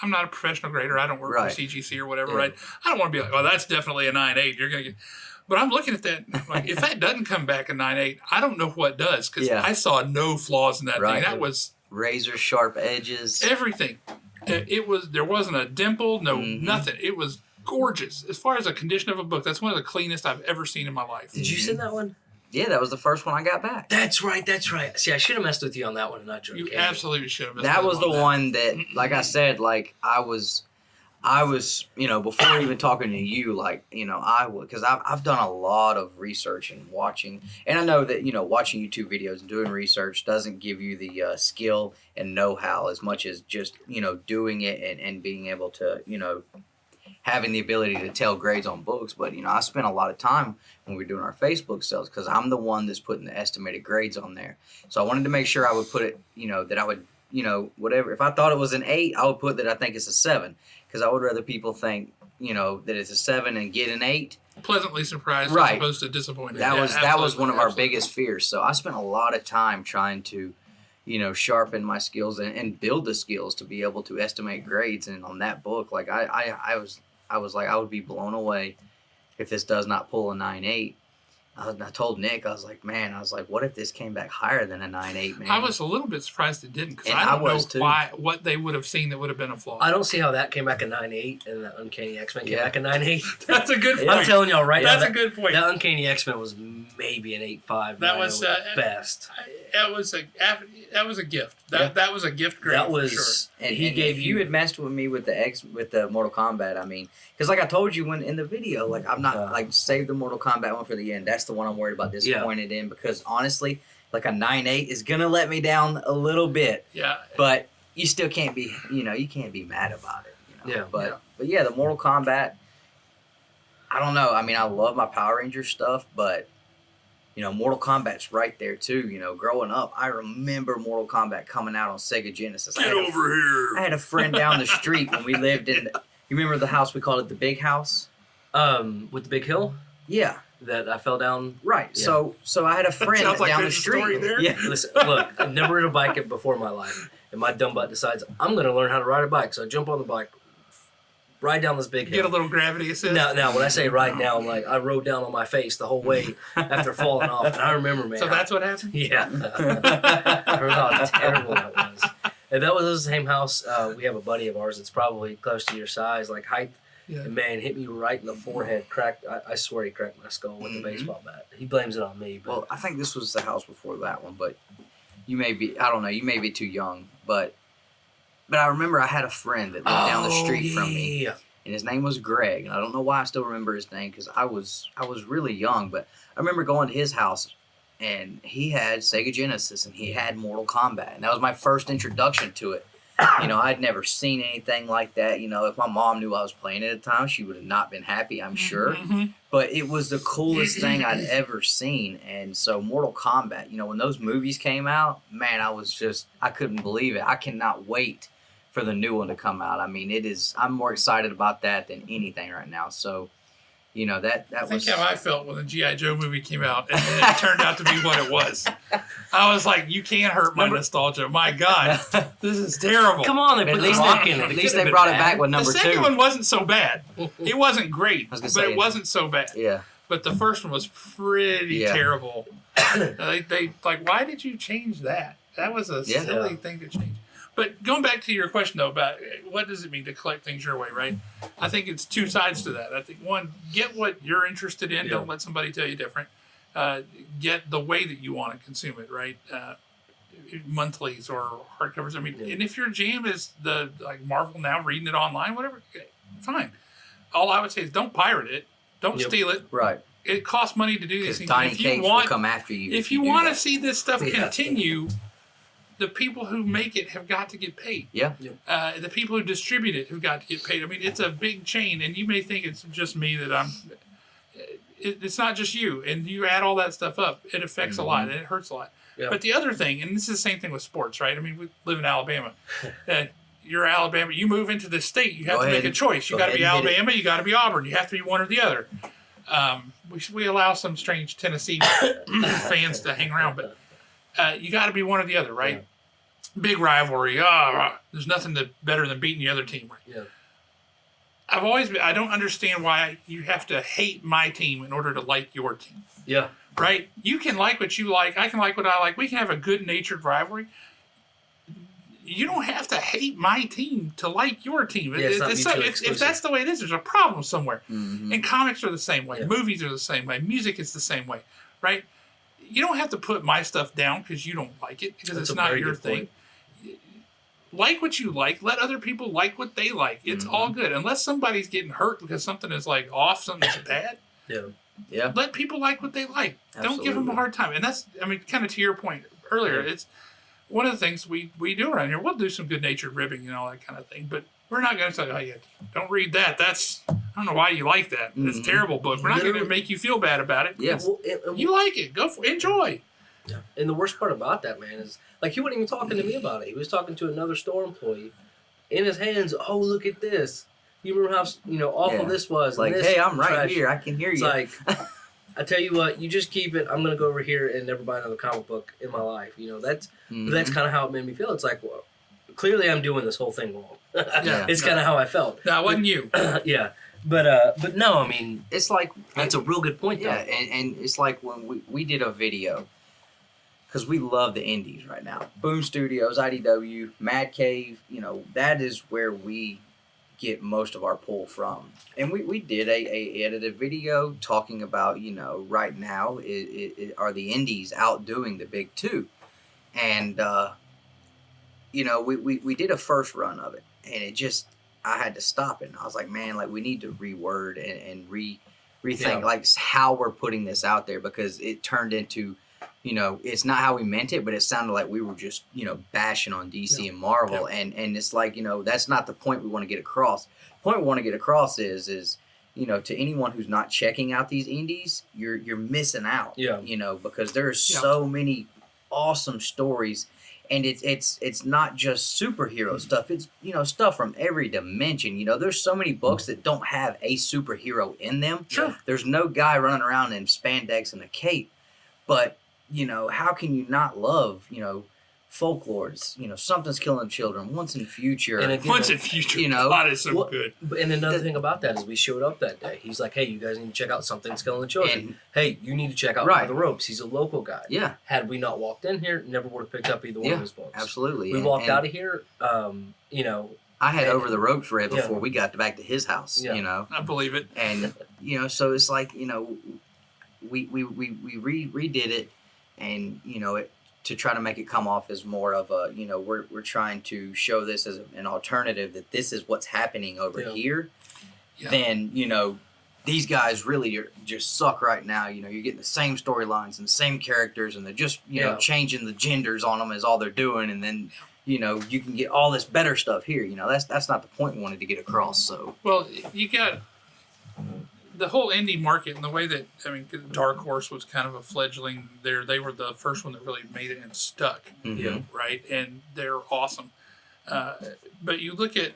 I'm not a professional grader. I don't work for CGC or whatever, right? I don't want to be like, oh, that's definitely a 9/8. You're gonna get. But I'm looking at that, like, if that doesn't come back a 9/8, I don't know what does, because I saw no flaws in that thing. That was razor sharp edges, everything. There wasn't a dimple, nothing. It was gorgeous. As far as the condition of a book, that's one of the cleanest I've ever seen in my life. Did you send that one? Yeah, that was the first one I got back. That's right. See, I should have messed with you on that one and not joined. You absolutely should have. That was the one that, like I said, like I was, you know, before even talking to you, like, you know, because I've done a lot of research and watching, and I know that, you know, watching YouTube videos and doing research doesn't give you the skill and know-how as much as just, you know, doing it and being able to, you know, having the ability to tell grades on books. But, you know, I spent a lot of time when we were doing our Facebook sales, because I'm the one that's putting the estimated grades on there. So I wanted to make sure I would put it, you know, that I would, you know, whatever. If I thought it was an 8, I would put that I think it's a 7, because I would rather people think, you know, that it's a 7 and get an 8. Pleasantly surprised as opposed to disappointed. That was one of our biggest fears. So I spent a lot of time trying to, you know, sharpen my skills and build the skills to be able to estimate grades. And on that book, like I was like, I would be blown away if this does not pull a 9/8. I told Nick, I was like, man, what if this came back higher than a 9/8, man? I was a little bit surprised it didn't, because I don't know what they would have seen that would have been a flaw. I don't see how that came back a 9/8 and the Uncanny X-Men came back a 9/8. That's a good point. I'm telling y'all right now. That's a good point. That Uncanny X-Men was maybe an 8.5. That was best. That was a gift. That was a gift grade. That was, for sure. And you had messed with me with the Mortal Kombat. I mean, because like I told you when in the video, like I'm not like save the Mortal Kombat one for the end. That's the one I'm worried about disappointed in, because honestly, like a 9/8 is gonna let me down a little bit. Yeah. But you still can't be, you know, you can't be mad about it. You know? Yeah. But yeah, the Mortal Kombat. I don't know. I mean, I love my Power Ranger stuff, but you know, Mortal Kombat's right there too. You know, growing up, I remember Mortal Kombat coming out on Sega Genesis. Get over here. I had a friend down the street when we lived in. You remember the house we called it the Big House? With the big hill? Yeah. That I fell down. Right. Yeah. So I had a friend Sounds like down the there's a street. story there. Yeah. Listen, look, I've never ridden a bike before in my life, and my dumb butt decides I'm going to learn how to ride a bike. So I jump on the bike, ride down this big hill. Get a little gravity assist. Now, when I say ride down, like I rode down on my face the whole way after falling off, and I remember, man. So that's what happened? Yeah. I heard how terrible that was. And that was the same house. We have a buddy of ours that's probably close to your size, like height. Yeah. And man, hit me right in the forehead. Cracked. I swear he cracked my skull with a baseball bat. He blames it on me. But. Well, I think this was the house before that one, but you may be. I don't know. You may be too young, but I remember I had a friend that lived down the street from me, and his name was Greg. And I don't know why I still remember his name, because I was really young, but I remember going to his house, and he had Sega Genesis, and he had Mortal Kombat, and that was my first introduction to it. You know, I'd never seen anything like that. You know, if my mom knew I was playing at the time, she would have not been happy, I'm sure. Mm-hmm. But it was the coolest thing I'd ever seen. And so Mortal Kombat, you know, when those movies came out, man, I couldn't believe it. I cannot wait for the new one to come out. I mean, I'm more excited about that than anything right now. So, you know, that was... Think how I felt when the G.I. Joe movie came out, and then it turned out to be what it was. I was like, you can't hurt my nostalgia. My God, this is terrible. Come on, they put the rock in it. At least they brought it back with number 2. The second one wasn't so bad. It wasn't great, but it wasn't so bad. Yeah. But the first one was pretty terrible. They like, why did you change that? That was a silly thing to change. But going back to your question, though, about what does it mean to collect things your way, right? I think it's two sides to that. I think, one, get what you're interested in. Yeah. Don't let somebody tell you different. Get the way that you want to consume it, right? Monthlies or hardcovers. I mean, and if your jam is like Marvel now, reading it online, whatever, fine. All I would say is don't pirate it. Don't steal it. Right. it costs money to do these things. Donnie Cates will come after you. If you want to see this stuff continue, the people who make it have got to get paid. Yeah. The people who distribute it have got to get paid. I mean, it's a big chain, and you may think it's just me that I'm. It's not just you, and you add all that stuff up, it affects a lot, and it hurts a lot. Yeah. But the other thing, and this is the same thing with sports, right? I mean, we live in Alabama. You're Alabama. You move into this state, you have to make a choice. You got to be Alabama. You got to be Auburn. You have to be one or the other. We allow some strange Tennessee fans to hang around, but you got to be one or the other, right? Yeah. Big rivalry. There's nothing better than beating the other team, right? Yeah. I don't understand why you have to hate my team in order to like your team. Yeah. Right? You can like what you like. I can like what I like. We can have a good-natured rivalry. You don't have to hate my team to like your team. Yeah, if that's the way it is, there's a problem somewhere. Mm-hmm. And comics are the same way. Yeah. Movies are the same way. Music is the same way. Right? You don't have to put my stuff down because you don't like it, because it's not your thing. Like what you like. Let other people like what they like. It's all good. Unless somebody's getting hurt because something is like off, something's bad. Yeah. Let people like what they like. Absolutely. Don't give them a hard time. And that's, I mean, kind of to your point earlier, it's one of the things we do around here. We'll do some good-natured ribbing and all that kind of thing, but we're not going to say, oh, yeah, don't read that. That's, I don't know why you like that. It's a terrible book. We're not going to make you feel bad about it. Yes. You like it. Go for it. Enjoy. Yeah. And the worst part about that, man, is like he wasn't even talking to me about it. He was talking to another store employee. In his hands, oh, look at this. You remember how awful this was? Like, this hey, I'm right trash. here. I can hear It's you. like, I tell you what, you just keep it. I'm gonna go over here and never buy another comic book in my life. That's kind of how it made me feel. It's like, well, clearly I'm doing this whole thing wrong. It's kind of how I felt. No, it wasn't you. Yeah. But no, I mean, it's like that's a real good point. Yeah, though. and it's like when we did a video, because we love the indies right now. Boom Studios, IDW, Mad Cave, that is where we get most of our pull from. And we did a edited video talking about, right now are the indies outdoing the big two. And, we did a first run of it, and it just, I had to stop it. And I was like, man, like we need to reword and rethink like how we're putting this out there, because it turned into, it's not how we meant it, but it sounded like we were just, bashing on DC and Marvel. And it's like, that's not the point we want to get across. The point we want to get across is, to anyone who's not checking out these indies, you're missing out. Yeah. Because there's so many awesome stories, and it's not just superhero stuff. It's, stuff from every dimension. There's so many books that don't have a superhero in them. Sure. There's no guy running around in spandex and a cape, but how can you not love, folklores? Something's killing children. Once in future. And Once in future. God, it's so good. And another thing about that is we showed up that day. He's like, hey, you guys need to check out Something's Killing the Children. And, hey, you need to check out By the Ropes. He's a local guy. Yeah. Had we not walked in here, never would have picked up either one of his books. Absolutely. We walked out of here, I had Over the Ropes read before we got back to his house, I believe it. And, so it's like, we redid it, and, to try to make it come off as more of a, we're trying to show this as an alternative, that this is what's happening over here. Yeah. Then, these guys really just suck right now. You're getting the same storylines and the same characters, and they're just, changing the genders on them is all they're doing. And then, you can get all this better stuff here. That's not the point we wanted to get across. So, well, you got the whole indie market, and the way that, Dark Horse was kind of a fledgling there. They were the first one that really made it and stuck, right? And they're awesome. But you look at,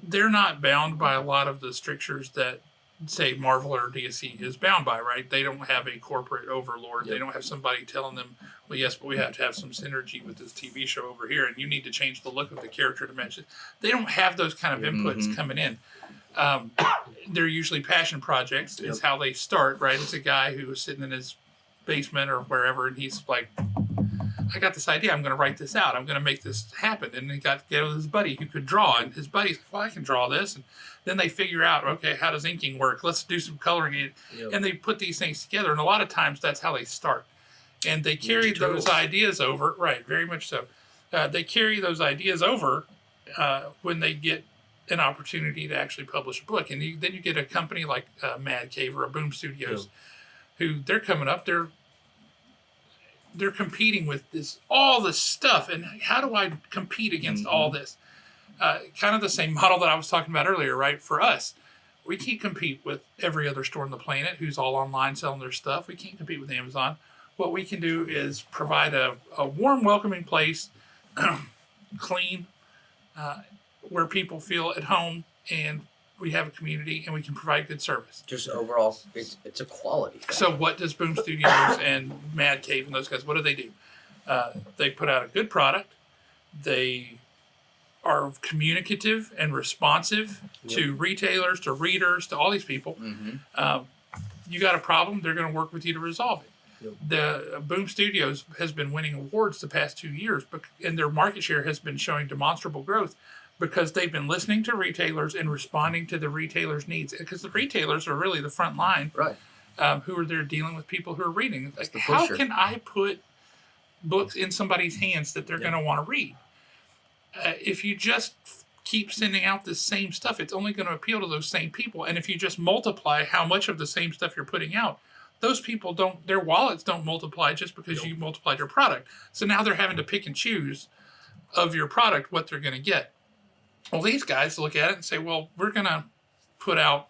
they're not bound by a lot of the strictures that, say, Marvel or DC is bound by, right? They don't have a corporate overlord. They don't have somebody telling them, well, yes, but we have to have some synergy with this TV show over here, and you need to change the look of the character dimension. They don't have those kind of inputs coming in. They're usually passion projects is how they start, right? It's a guy who was sitting in his basement or wherever, and he's like, I got this idea. I'm going to write this out. I'm going to make this happen. And he got together with his buddy who could draw, and his buddy's like, well, I can draw this. And then they figure out, okay, how does inking work? Let's do some coloring. And they put these things together, and a lot of times that's how they start. And they carry those ideas over, right, very much so. They carry those ideas over when they get an opportunity to actually publish a book. And then you get a company like Mad Cave or a Boom Studios, who they're coming up, they're competing with all this stuff. And how do I compete against all this? Kind of the same model that I was talking about earlier, right? For us, we can't compete with every other store on the planet who's all online selling their stuff. We can't compete with Amazon. What we can do is provide a warm, welcoming place, clean, where people feel at home, and we have a community, and we can provide good service. Just overall, it's a quality thing. So what does Boom Studios and Mad Cave and those guys, what do? They put out a good product. They are communicative and responsive to retailers, to readers, to all these people. You got a problem, they're going to work with you to resolve it. The Boom Studios has been winning awards the past 2 years, and their market share has been showing demonstrable growth because they've been listening to retailers and responding to the retailers' needs. Because the retailers are really the front line, right? Who are there dealing with people who are reading. Like, how can I put books in somebody's hands that they're going to want to read? If you just keep sending out the same stuff, it's only going to appeal to those same people. And if you just multiply how much of the same stuff you're putting out, those people their wallets don't multiply just because you multiplied your product. So now they're having to pick and choose of your product what they're going to get. Well, these guys look at it and say, well, we're going to put out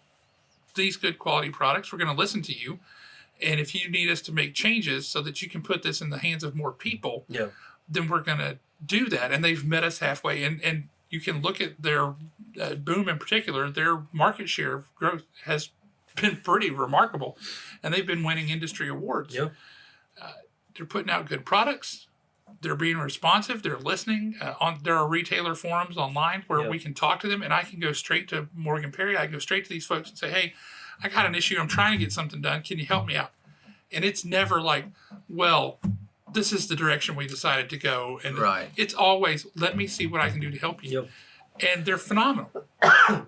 these good quality products. We're going to listen to you. And if you need us to make changes so that you can put this in the hands of more people, then we're going to do that. And they've met us halfway. And you can look at their Boom in particular, their market share growth has been pretty remarkable. And they've been winning industry awards. They're putting out good products. They're being responsive. They're listening. There are retailer forums online where we can talk to them. And I can go straight to Morgan Perry. I can go straight to these folks and say, hey, I got an issue. I'm trying to get something done. Can you help me out? And it's never like, well, this is the direction we decided to go. And it's always, let me see what I can do to help you. And they're phenomenal.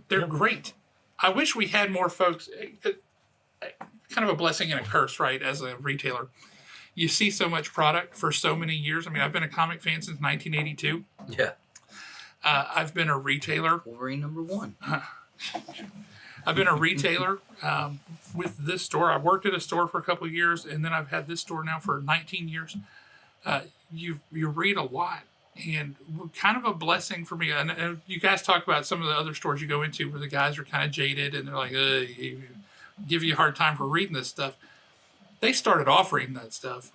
They're great. I wish we had more folks. Kind of a blessing and a curse, right, as a retailer. You see so much product for so many years. I mean, I've been a comic fan since 1982. I've been a retailer. Wolverine #1. I've been a retailer with this store. I worked at a store for a couple of years, and then I've had this store now for 19 years. You read a lot, and kind of a blessing for me. And you guys talk about some of the other stores you go into where the guys are kind of jaded, and they're like, give you a hard time for reading this stuff. They started off reading that stuff,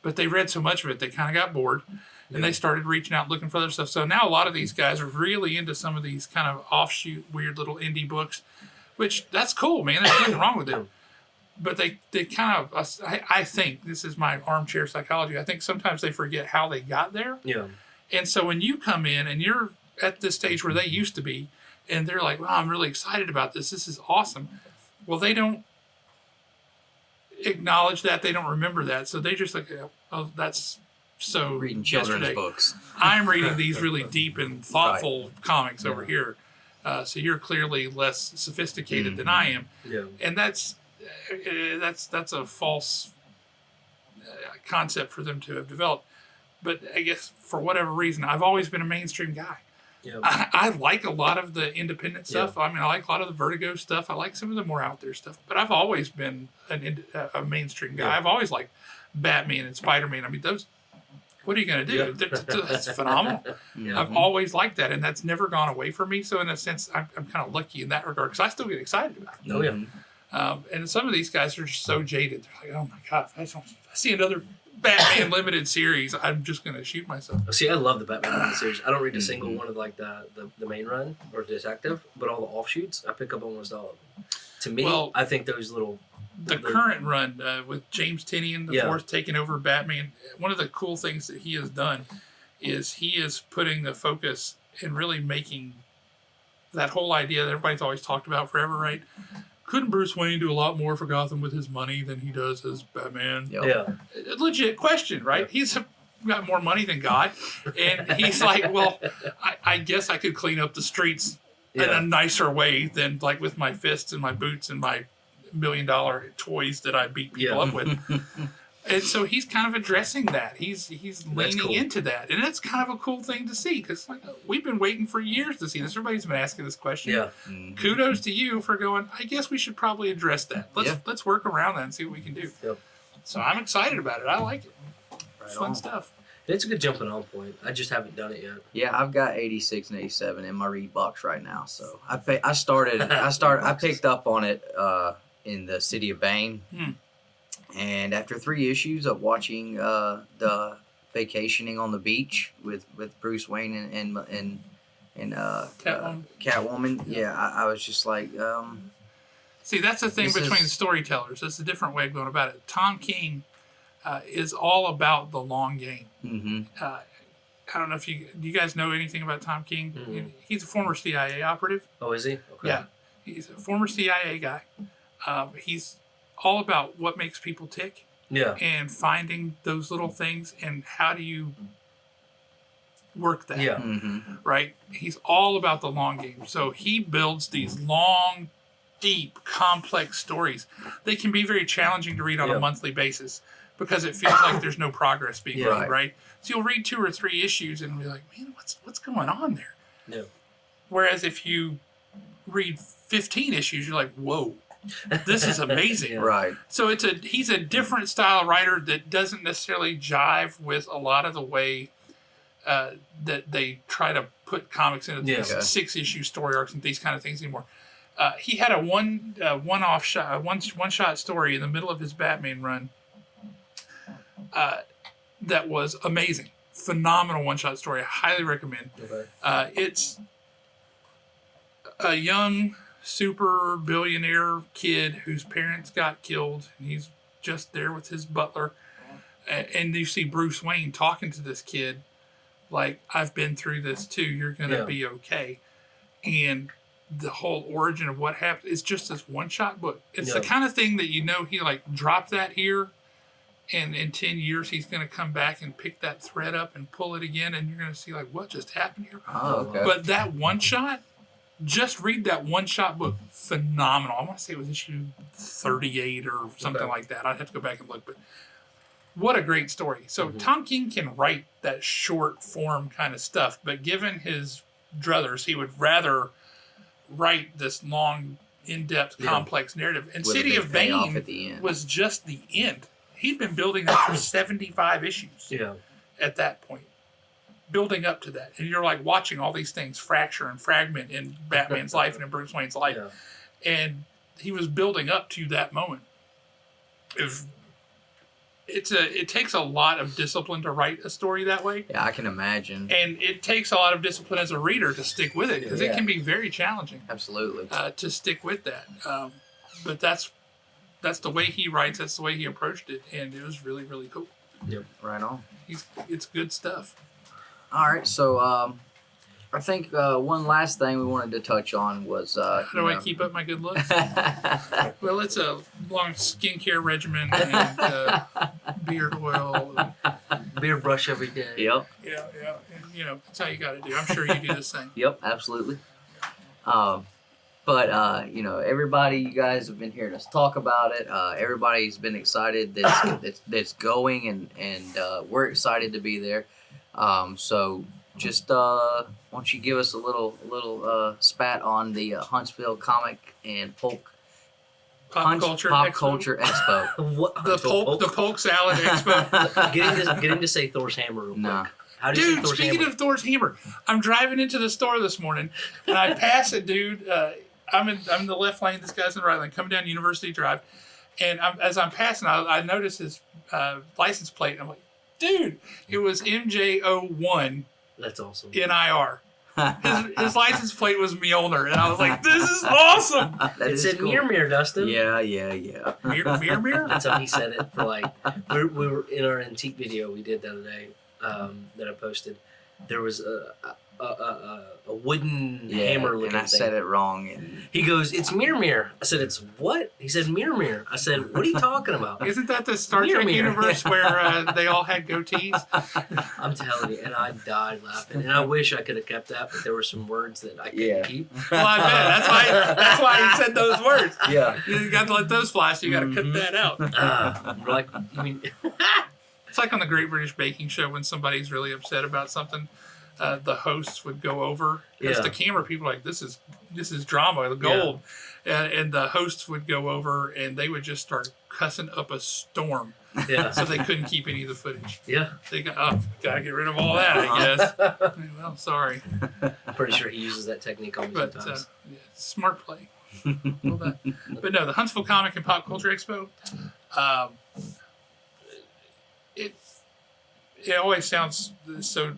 but they read so much of it, they kind of got bored, and they started reaching out looking for other stuff. So now a lot of these guys are really into some of these kind of offshoot, weird little indie books, which that's cool, man. There's nothing wrong with it. But they kind of, I think, this is my armchair psychology, I think sometimes they forget how they got there. And so when you come in and you're at this stage where they used to be, and they're like, wow, I'm really excited about this. This is awesome. Well, they don't acknowledge that. They don't remember that. So they just like, oh, that's so reading children's books. I'm reading these really deep and thoughtful comics over here. So you're clearly less sophisticated than I am. And that's a false concept for them to have developed. But I guess for whatever reason, I've always been a mainstream guy. I like a lot of the independent stuff. I mean, I like a lot of the Vertigo stuff. I like some of the more out there stuff. But I've always been a mainstream guy. I've always liked Batman and Spider-Man. I mean, those. What are you going to do? That's phenomenal. I've always liked that, and that's never gone away from me. So in a sense, I'm kind of lucky in that regard because I still get excited about it. And some of these guys are just so jaded. They're like, oh my God, if I see another Batman limited series, I'm just going to shoot myself. See, I love the Batman limited series. I don't read a single one of like the main run or detective, but all the offshoots, I pick up almost all of them. To me, I think those little... The current run with James Tynion, the fourth, taking over Batman, one of the cool things that he has done is he is putting the focus and really making that whole idea that everybody's always talked about forever, right? Couldn't Bruce Wayne do a lot more for Gotham with his money than he does as Batman? A legit question, right? He's got more money than God. And he's like, well, I guess I could clean up the streets in a nicer way than like with my fists and my boots and my $1 million toys that I beat people up with. And so he's kind of addressing that. He's leaning cool. into that, and that's kind of a cool thing to see because like we've been waiting for years to see this. Everybody's been asking this question. Yeah. Kudos to you for going. I guess we should probably address that. Let's work around that and see what we can do. Yep. So I'm excited about it. I like it. It's fun on. stuff. It's a good jumping on point. I just haven't done it yet. Yeah, I've got 86 and 87 in my read box right now. So I picked up on it in the city of Bane. And after 3 issues of watching the Vacationing on the Beach with Bruce Wayne and Catwoman, yeah, I was just like, see, that's the thing between storytellers. That's a different way of going about it. Tom King is all about the long game. I don't know if do you guys know anything about Tom King? He's a former CIA operative. Oh, is he? Okay. Yeah, he's a former CIA guy. He's all about what makes people tick. Yeah. And finding those little things and how do you work that. Yeah. Right? He's all about the long game. So he builds these long, deep, complex stories. They can be very challenging to read on a monthly basis because it feels like there's no progress being made, right? So you'll read 2 or 3 issues and be like, man, what's going on there? Yeah. Whereas if you read 15 issues, you're like, whoa, this is amazing. right. So he's a different style writer that doesn't necessarily jive with a lot of the way that they try to put comics into these 6-issue story arcs and these kind of things anymore. He had a one-off shot, one-shot story in the middle of his Batman run that was amazing. Phenomenal one-shot story. I highly recommend. Okay. It's a young super billionaire kid whose parents got killed, and he's just there with his butler. And you see Bruce Wayne talking to this kid like, I've been through this too. You're going to be okay. And the whole origin of what happened is just this one-shot book. It's the kind of thing that he like dropped that here, and in 10 years he's going to come back and pick that thread up and pull it again, and you're going to see like, what just happened here? Oh, okay. But that one-shot, just read that one-shot book. Phenomenal. I want to say it was issue 38 or something like that. I'd have to go back and look, but what a great story. So Tom King can write that short form kind of stuff, but given his druthers, he would rather write this long, in-depth, complex narrative. And With City a of payoff Bane at the end. was just the end. He'd been building that for 75 issues at that point. Building up to that. And you're like watching all these things fracture and fragment in Batman's life and in Bruce Wayne's life. Yeah. And he was building up to that moment. It takes a lot of discipline to write a story that way. Yeah, I can imagine. And it takes a lot of discipline as a reader to stick with it because it can be very challenging. Absolutely. To stick with that. But that's the way he writes. That's the way he approached it, and it was really, really cool. Yep. Right on. It's good stuff. All right, so I think one last thing we wanted to touch on was How do I keep up my good looks? Well, it's a long skincare regimen and beard oil. Beard brush every day. Yep. Yeah. And, that's how you got to do. I'm sure you do the same. Yep, absolutely. But everybody, you guys have been hearing us talk about it. Everybody's been excited that's going, and we're excited to be there. So just why don't you give us a little spat on the Huntsville Comic and Pop Culture Expo. What? The Polk Salad Expo. Getting to say Thor's hammer real quick. No. How do you say Dude, Thor's speaking hammer? of Thor's hammer, I'm driving into the store this morning, and I pass a dude. I'm in the left lane. This guy's in the right lane, coming down University Drive. And as I'm passing, I notice his license plate. And I'm like, dude, it was MJ01 That's awesome. NIR. His license plate was Mjolnir, and I was like, this is awesome. It said Mir, Dustin. Yeah. Mir? That's how he said it. For like, we were in our antique video we did the other day that I posted. There was a a wooden hammer looking thing. And I said it wrong. And he goes, "It's Mir." I said, "It's what?" He said, Mir. I said, "What are you talking about?" Isn't that the Star Trek universe where they all had goatees? I'm telling you, and I died laughing. And I wish I could have kept that, but there were some words that I couldn't keep. Well, I bet. That's why he said those words. Yeah. You got to let those fly, so you got to cut that out. Like, I mean... It's like on the Great British Baking Show when somebody's really upset about something, the hosts would go over because the camera people are like, this is drama, the gold, and the hosts would go over and they would just start cussing up a storm. Yeah. So they couldn't keep any of the footage. Yeah. They gotta get rid of all that, I guess. Well, sorry. I'm pretty sure he uses that technique on me sometimes. Smart play. Well done. But no, the Huntsville Comic and Pop Culture Expo. It always sounds so.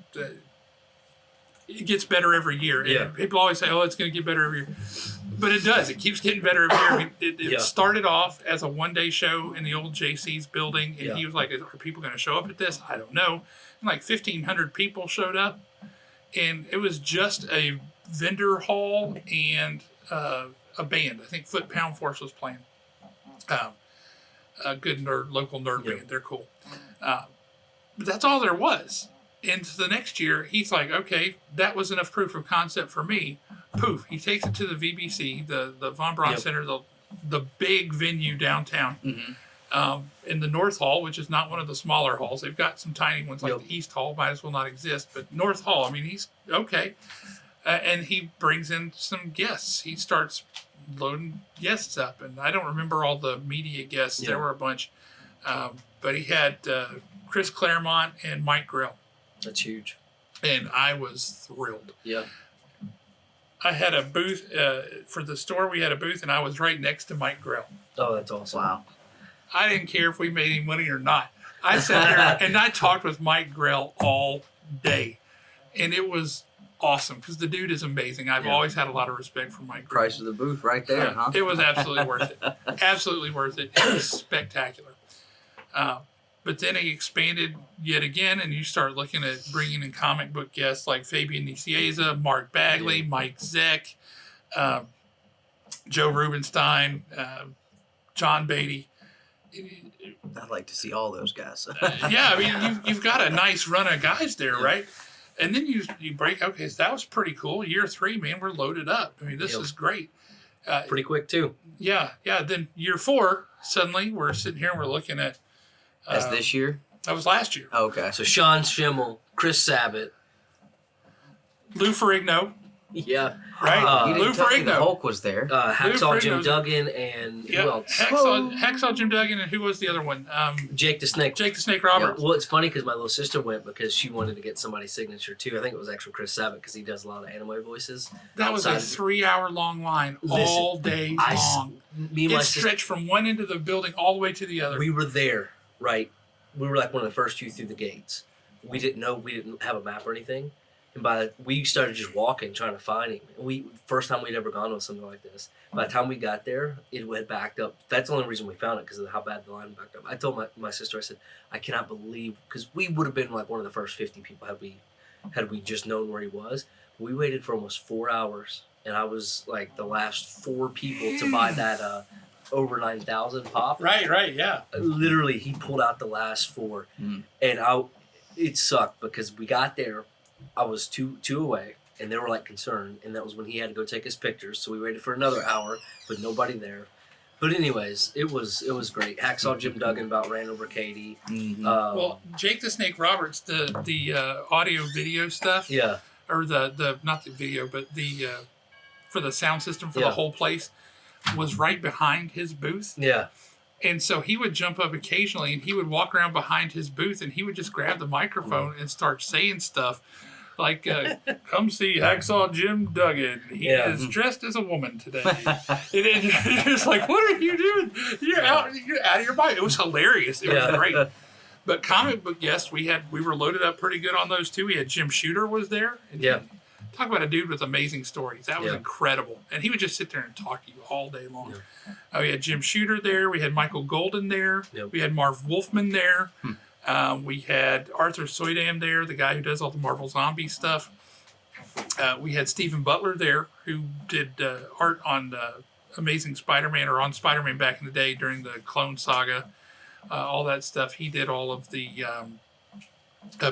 It gets better every year. Yeah. And people always say, "Oh, it's going to get better every year," but it does. It keeps getting better every year. I mean, it started off as a one-day show in the old JC's building, and he was like, "Are people going to show up at this? I don't know." And like 1,500 people showed up, and it was just a vendor hall and a band. I think Foot Pound Force was playing. A good local nerd band. They're cool. But that's all there was. And the next year, he's like, okay, that was enough proof of concept for me. Poof. He takes it to the VBC, the Von Braun Center, the big venue downtown. In the North Hall, which is not one of the smaller halls. They've got some tiny ones like the East Hall, might as well not exist. But North Hall, I mean, he's okay. And he brings in some guests. He starts loading guests up. And I don't remember all the media guests. There were a bunch. But he had Chris Claremont and Mike Grell. That's huge. And I was thrilled. Yeah. I had a booth for the store. We had a booth, and I was right next to Mike Grell. Oh, that's awesome. Wow. I didn't care if we made any money or not. I sat there, and I talked with Mike Grell all day. And it was awesome, because the dude is amazing. I've always had a lot of respect for Mike Grell. Price of the booth right there, huh? It was absolutely worth it. Absolutely worth it. It was spectacular. But then he expanded yet again, and you start looking at bringing in comic book guests like Fabian Nicieza, Mark Bagley, Mike Zeck, Joe Rubenstein, John Beatty. I'd like to see all those guys. I mean, you've got a nice run of guys there, right? And then you break, okay, so that was pretty cool. Year 3, man, we're loaded up. I mean, this is great. Pretty quick, too. Yeah. Then year 4, suddenly we're sitting here and we're looking at... That's this year? That was last year. Oh, okay. So Sean Schimmel, Chris Sabat. Lou Ferrigno. Yeah. Right? Lou Ferrigno. Hulk was there. Hacksaw Jim Duggan and who else? Hacksaw Jim Duggan, and who was the other one? Jake the Snake. Jake the Snake Roberts. Well, it's funny because my little sister went because she wanted to get somebody's signature too. I think it was actually Chris Sabat because he does a lot of anime voices. That was a 3-hour-long line all day long. It stretched from one end of the building all the way to the other. We were there, right? We were like one of the first few through the gates. We didn't have a map or anything. And we started just walking, trying to find him. First time we'd ever gone to something like this. By the time we got there, it had backed up. That's the only reason we found it, because of how bad the line backed up. I told my sister, I said, I cannot believe, because we would have been like one of the first 50 people had we just known where he was. We waited for almost 4 hours, and I was like the last 4 people to buy that over 9,000 pop. Right, yeah. Literally, he pulled out the last 4, and it sucked because we got there. I was two away, and they were like concerned, and that was when he had to go take his pictures. So we waited for another hour with nobody there. But anyways, it was great. Hacksaw Jim Duggan about ran over Katie. Well, Jake the Snake Roberts, the audio video stuff. Yeah. Or the not the video, but the for the sound system for the whole place was right behind his booth. Yeah. And so he would jump up occasionally, and he would walk around behind his booth, and he would just grab the microphone and start saying stuff like, come see Hacksaw Jim Duggan. He is dressed as a woman today. And it's like, what are you doing? You're out of your mind. It was hilarious. It was great. But comic book guests, we were loaded up pretty good on those too. We had Jim Shooter was there. And talk about a dude with amazing stories. That was incredible. And he would just sit there and talk to you all day long. We had Jim Shooter there. We had Michael Golden there. We had Marv Wolfman there. We had Arthur Soydam there, the guy who does all the Marvel Zombie stuff. We had Stephen Butler there, who did art on Amazing Spider-Man, or on Spider-Man back in the day during the Clone Saga, all that stuff. He did all of the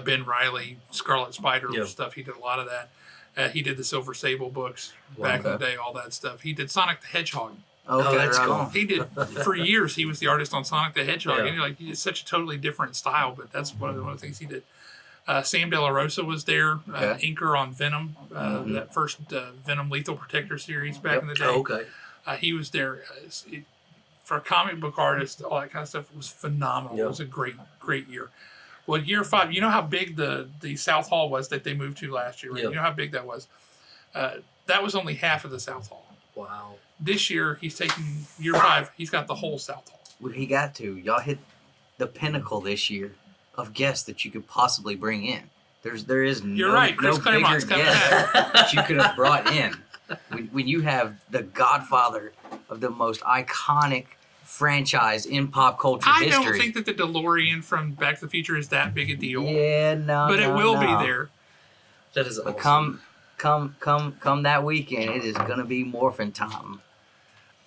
Ben Reilly, Scarlet Spider stuff. He did a lot of that. He did the Silver Sable books back in the day, all that stuff. He did Sonic the Hedgehog. Okay, that's right cool. on. He did, for years, he was the artist on Sonic the Hedgehog. Yeah. And you're like, he did such a totally different style, but that's one of the things he did. Sam De La Rosa was there, inker on Venom, that first Venom Lethal Protector series back in the day. Oh, okay. He was there. For a comic book artist, all that kind of stuff, it was phenomenal. It was a great, great year. Well, year 5, you know how big the South Hall was that they moved to last year, right? You know how big that was? That was only half of the South Hall. Wow. This year, he's taking, year 5, he's got the whole South Hall. Well, he got to. Y'all hit the pinnacle this year of guests that you could possibly bring in. There is You're right. Chris no bigger Claremont's coming guest back. that you could have brought in. When you have the godfather of the most iconic franchise in pop culture I history. don't think that the DeLorean from Back to the Future is that big a deal. Yeah, no, but it will be there. That is But awesome. come that weekend, it is gonna be morphin' time.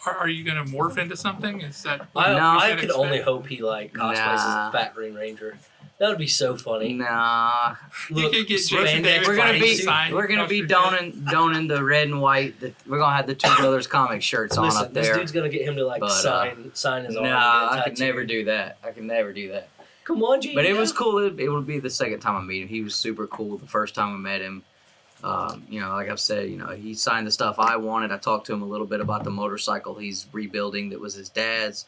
Are you going to morph into something? Is that I could expect? only hope he cosplays as a fat Green Ranger. That would be so funny. Nah, You could get Jason spandex David we're gonna White be signed donning the red and white. We're gonna have the Two Brothers comic shirts on Listen, up there. this dude's gonna get him to But, sign his arm. Nah, and I get a could tattoo. never do that. I can never do that. Come on, Gene. But it was cool. It would be the second time I meet him. He was super cool the first time I met him. Like I've said, he signed the stuff I wanted. I talked to him a little bit about the motorcycle he's rebuilding that was his dad's.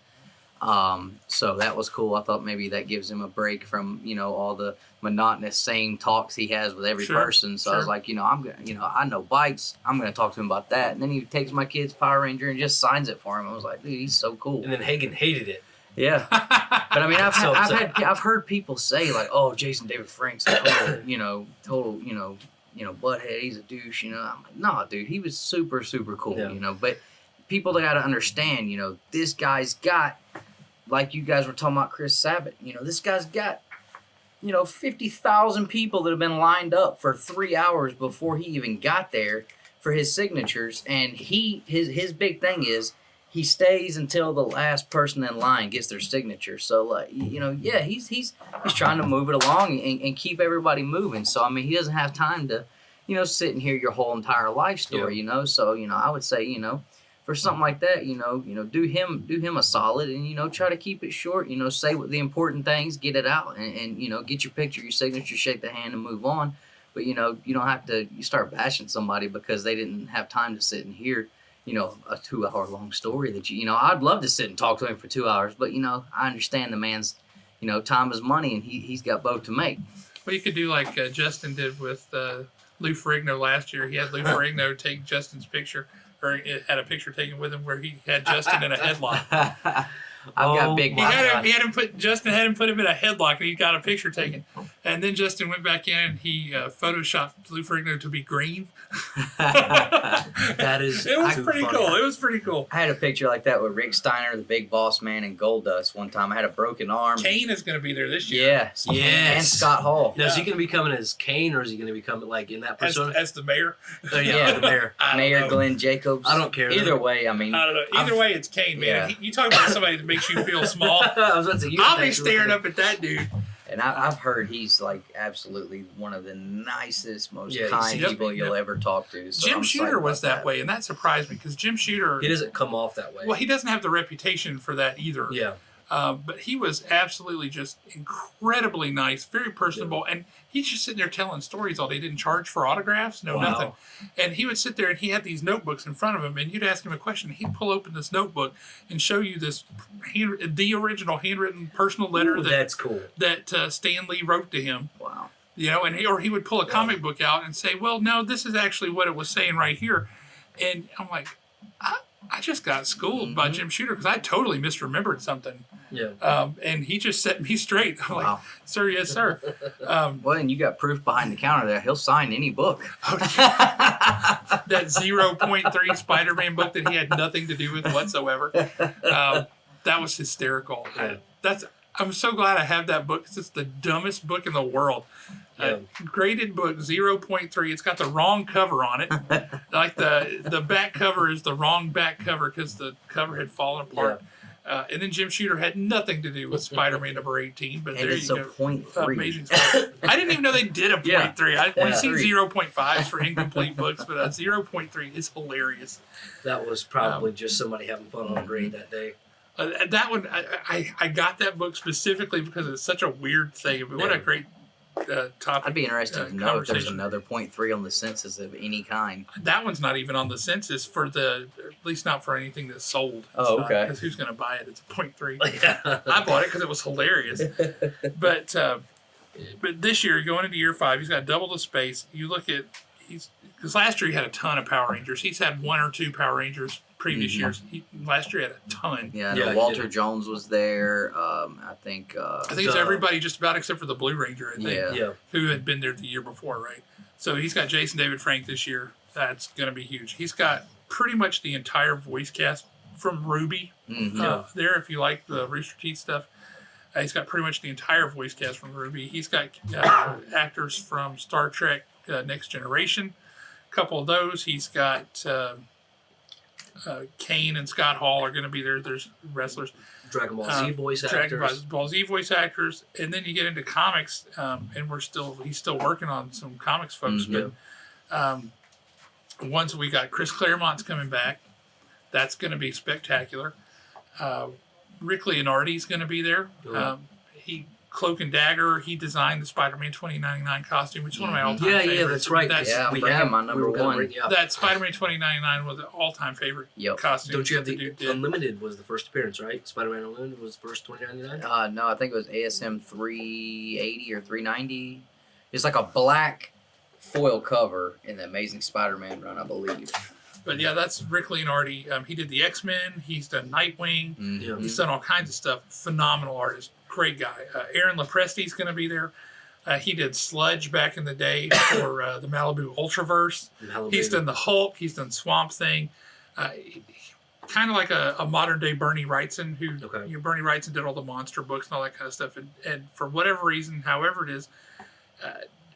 So that was cool. I thought maybe that gives him a break from, all the monotonous same talks he has with every person. So I was like, I'm gonna, I know bikes. I'm gonna talk to him about that. And then he takes my kid's Power Ranger and just signs it for him. I was like, dude, he's so cool. And then Hagen hated it. Yeah. But I mean, So I've heard people say like, oh, Jason David Frank's total, butthead. He's a douche. I'm like, nah, dude, he was super, super cool. Yeah. But people got to understand, this guy's got, like you guys were talking about Chris Sabat. This guy's got, 50,000 people that have been lined up for 3 hours before he even got there for his signatures, and his big thing is, he stays until the last person in line gets their signature. So, he's trying to move it along and keep everybody moving. So, I mean, he doesn't have time to, sit and hear your whole entire life story, So, I would say, for something like that, do him a solid and, try to keep it short, say what the important things, get it out and get your picture, your signature, shake the hand and move on. But, you don't have to, you start bashing somebody because they didn't have time to sit and hear, a 2-hour long story that I'd love to sit and talk to him for 2 hours, but I understand the man's, time is money and he's got both to make. Well, you could do like Justin did with Lou Ferrigno last year. He had Lou Ferrigno take Justin's picture, or it had a picture taken with him where he had Justin in a headlock. I've got big. Justin had him put him in a headlock, and he got a picture taken. And then Justin went back in and he photoshopped Lou Ferrigno to be green. That is. It was pretty funny. cool. It was pretty cool. I had a picture like that with Rick Steiner, the Big Boss Man, and Goldust one time. I had a broken arm. Kane is going to be there this year. Yes. And Scott Hall. Now, is he going to be coming as Kane, or is he going to be coming like in that persona? As the mayor. The mayor. Mayor Glenn Jacobs. I don't care. Either way, I mean. I don't know. Either way, it's Kane, man. Yeah. You talk about somebody that makes you feel small. I was about to say, I'll be staring up at that dude. And I've heard he's like absolutely one of the nicest, most Yeah, kind yep, people you'll ever talk to. So Jim I'm Shooter excited was about that way, and that surprised me because Jim Shooter. He doesn't come off that way. Well, he doesn't have the reputation for that either. Yeah. But he was absolutely just incredibly nice, very personable, and he's just sitting there telling stories all day. He didn't charge for autographs, nothing. And he would sit there and he had these notebooks in front of him, and you'd ask him a question. He'd pull open this notebook and show you this the original handwritten personal letter. Ooh, that's cool. That Stan Lee wrote to him. Wow. And he would pull a comic book out and say, well, no, this is actually what it was saying right here. And I'm like, I just got schooled by Jim Shooter because I totally misremembered something. Yeah. And he just set me straight. I'm like, sir, yes, sir. Well, and you got proof behind the counter there. He'll sign any book. That 0.3 Spider-Man book that he had nothing to do with whatsoever. That was hysterical. Yeah. I'm so glad I have that book because it's the dumbest book in the world. Graded book 0.3. It's got the wrong cover on it. Like the back cover is the wrong back cover because the cover had fallen apart. And then Jim Shooter had nothing to do with Spider-Man number 18. But and there it's you a go. 0.3. Amazing. I didn't even know they did a 0.3. I've seen 0.5s for incomplete books, but a 0.3 is hilarious. That was probably just somebody having fun on a grade that day. That one, I got that book specifically because it's such a weird thing. But what a great topic. I'd be interested to know if there's another 0.3 on the census of any kind. That one's not even on the census for at least not for anything that's sold. Oh, okay. Because who's going to buy it? It's a 0.3. I bought it because it was hilarious. But this year, going into year 5, he's got double the space. You look at because last year he had a ton of Power Rangers. He's had 1 or 2 Power Rangers previous years. Last year he had a ton. Yeah, Walter Jones was there. I think it's everybody just about except for the Blue Ranger, I think, who had been there the year before, right? So he's got Jason David Frank this year. That's going to be huge. He's got pretty much the entire voice cast from Ruby there, if you like the Rooster Teeth stuff. He's got pretty much the entire voice cast from Ruby. He's got actors from Star Trek Next Generation, a couple of those. He's got Kane and Scott Hall are going to be there. There's wrestlers. Dragon Ball Z voice actors. Dragon Ball Z voice actors. And then you get into comics, and he's still working on some comics folks. But once we got Chris Claremont's coming back, that's going to be spectacular. Rick Leonardi's going to be there. Cloak and Dagger, he designed the Spider-Man 2099 costume, which is one of my all-time favorites. Yeah, that's right. We have my number one. That Spider-Man 2099 was an all-time favorite costume. Don't you have the Unlimited was the first appearance, right? Spider-Man Unlimited was the first 2099? No, I think it was ASM 380 or 390. It's like a black foil cover in the Amazing Spider-Man run, I believe. But yeah, that's Rick Leonardi. He did the X-Men. He's done Nightwing. He's done all kinds of stuff. Phenomenal artist. Great guy. Aaron Lopresti's going to be there. He did Sludge back in the day for the Malibu Ultraverse. He's done the Hulk. He's done Swamp Thing. Kind of like a modern-day Bernie Wrightson, who Bernie Wrightson did all the monster books and all that kind of stuff. And for whatever reason, however it is,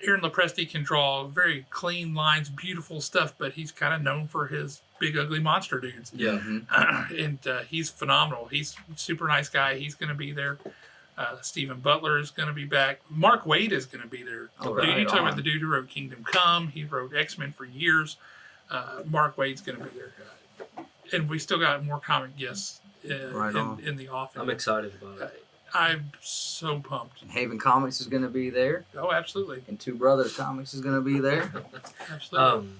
Aaron Lopresti can draw very clean lines, beautiful stuff, but he's kind of known for his big, ugly monster dudes. And he's phenomenal. He's a super nice guy. He's going to be there. Stephen Butler is going to be back. Mark Waid is going to be there. You talk about the dude who wrote Kingdom Come. He wrote X-Men for years. Mark Waid's going to be there. And we still got more comic guests in the office. I'm excited about it. I'm so pumped. And Haven Comics is going to be there. Oh, absolutely. And Two Brothers Comics is going to be there. Absolutely.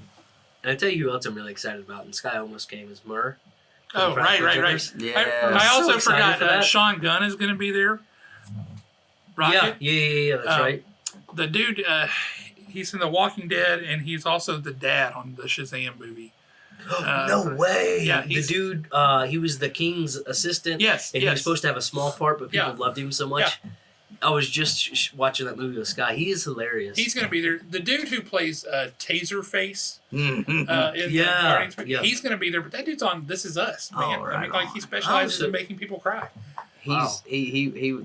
And I tell you who else I'm really excited about, and Sky almost came, is Murr. Oh, right. Yeah. I also forgot Sean Gunn is going to be there. Rocket. Yeah, that's right. The dude, he's in The Walking Dead, and he's also the dad on the Shazam movie. No way! Yeah, the dude, he was the King's assistant. Yes, and he was supposed to have a small part, but people loved him so much. Yeah. I was just watching that movie with Sky. He is hilarious. He's going to be there. The dude who plays Taserface he's going to be there. But that dude's on This Is Us, man. I mean, he specializes in making people cry. He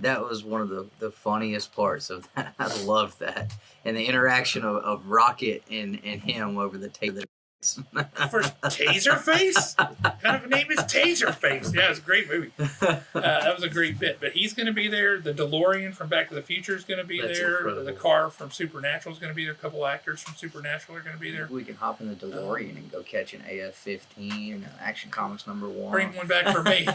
that was one of the funniest parts of that. I loved that. And the interaction of Rocket and him over the table. First, Taserface? What kind of a name is Taserface? Yeah, it's a great movie. That was a great bit. But he's going to be there. The DeLorean from Back to the Future is going to be there. Incredible. The car from Supernatural is going to be there. A couple actors from Supernatural are going to be there. We can hop in the DeLorean and go catch an AF-15, Action Comics #1. Bring one back for me.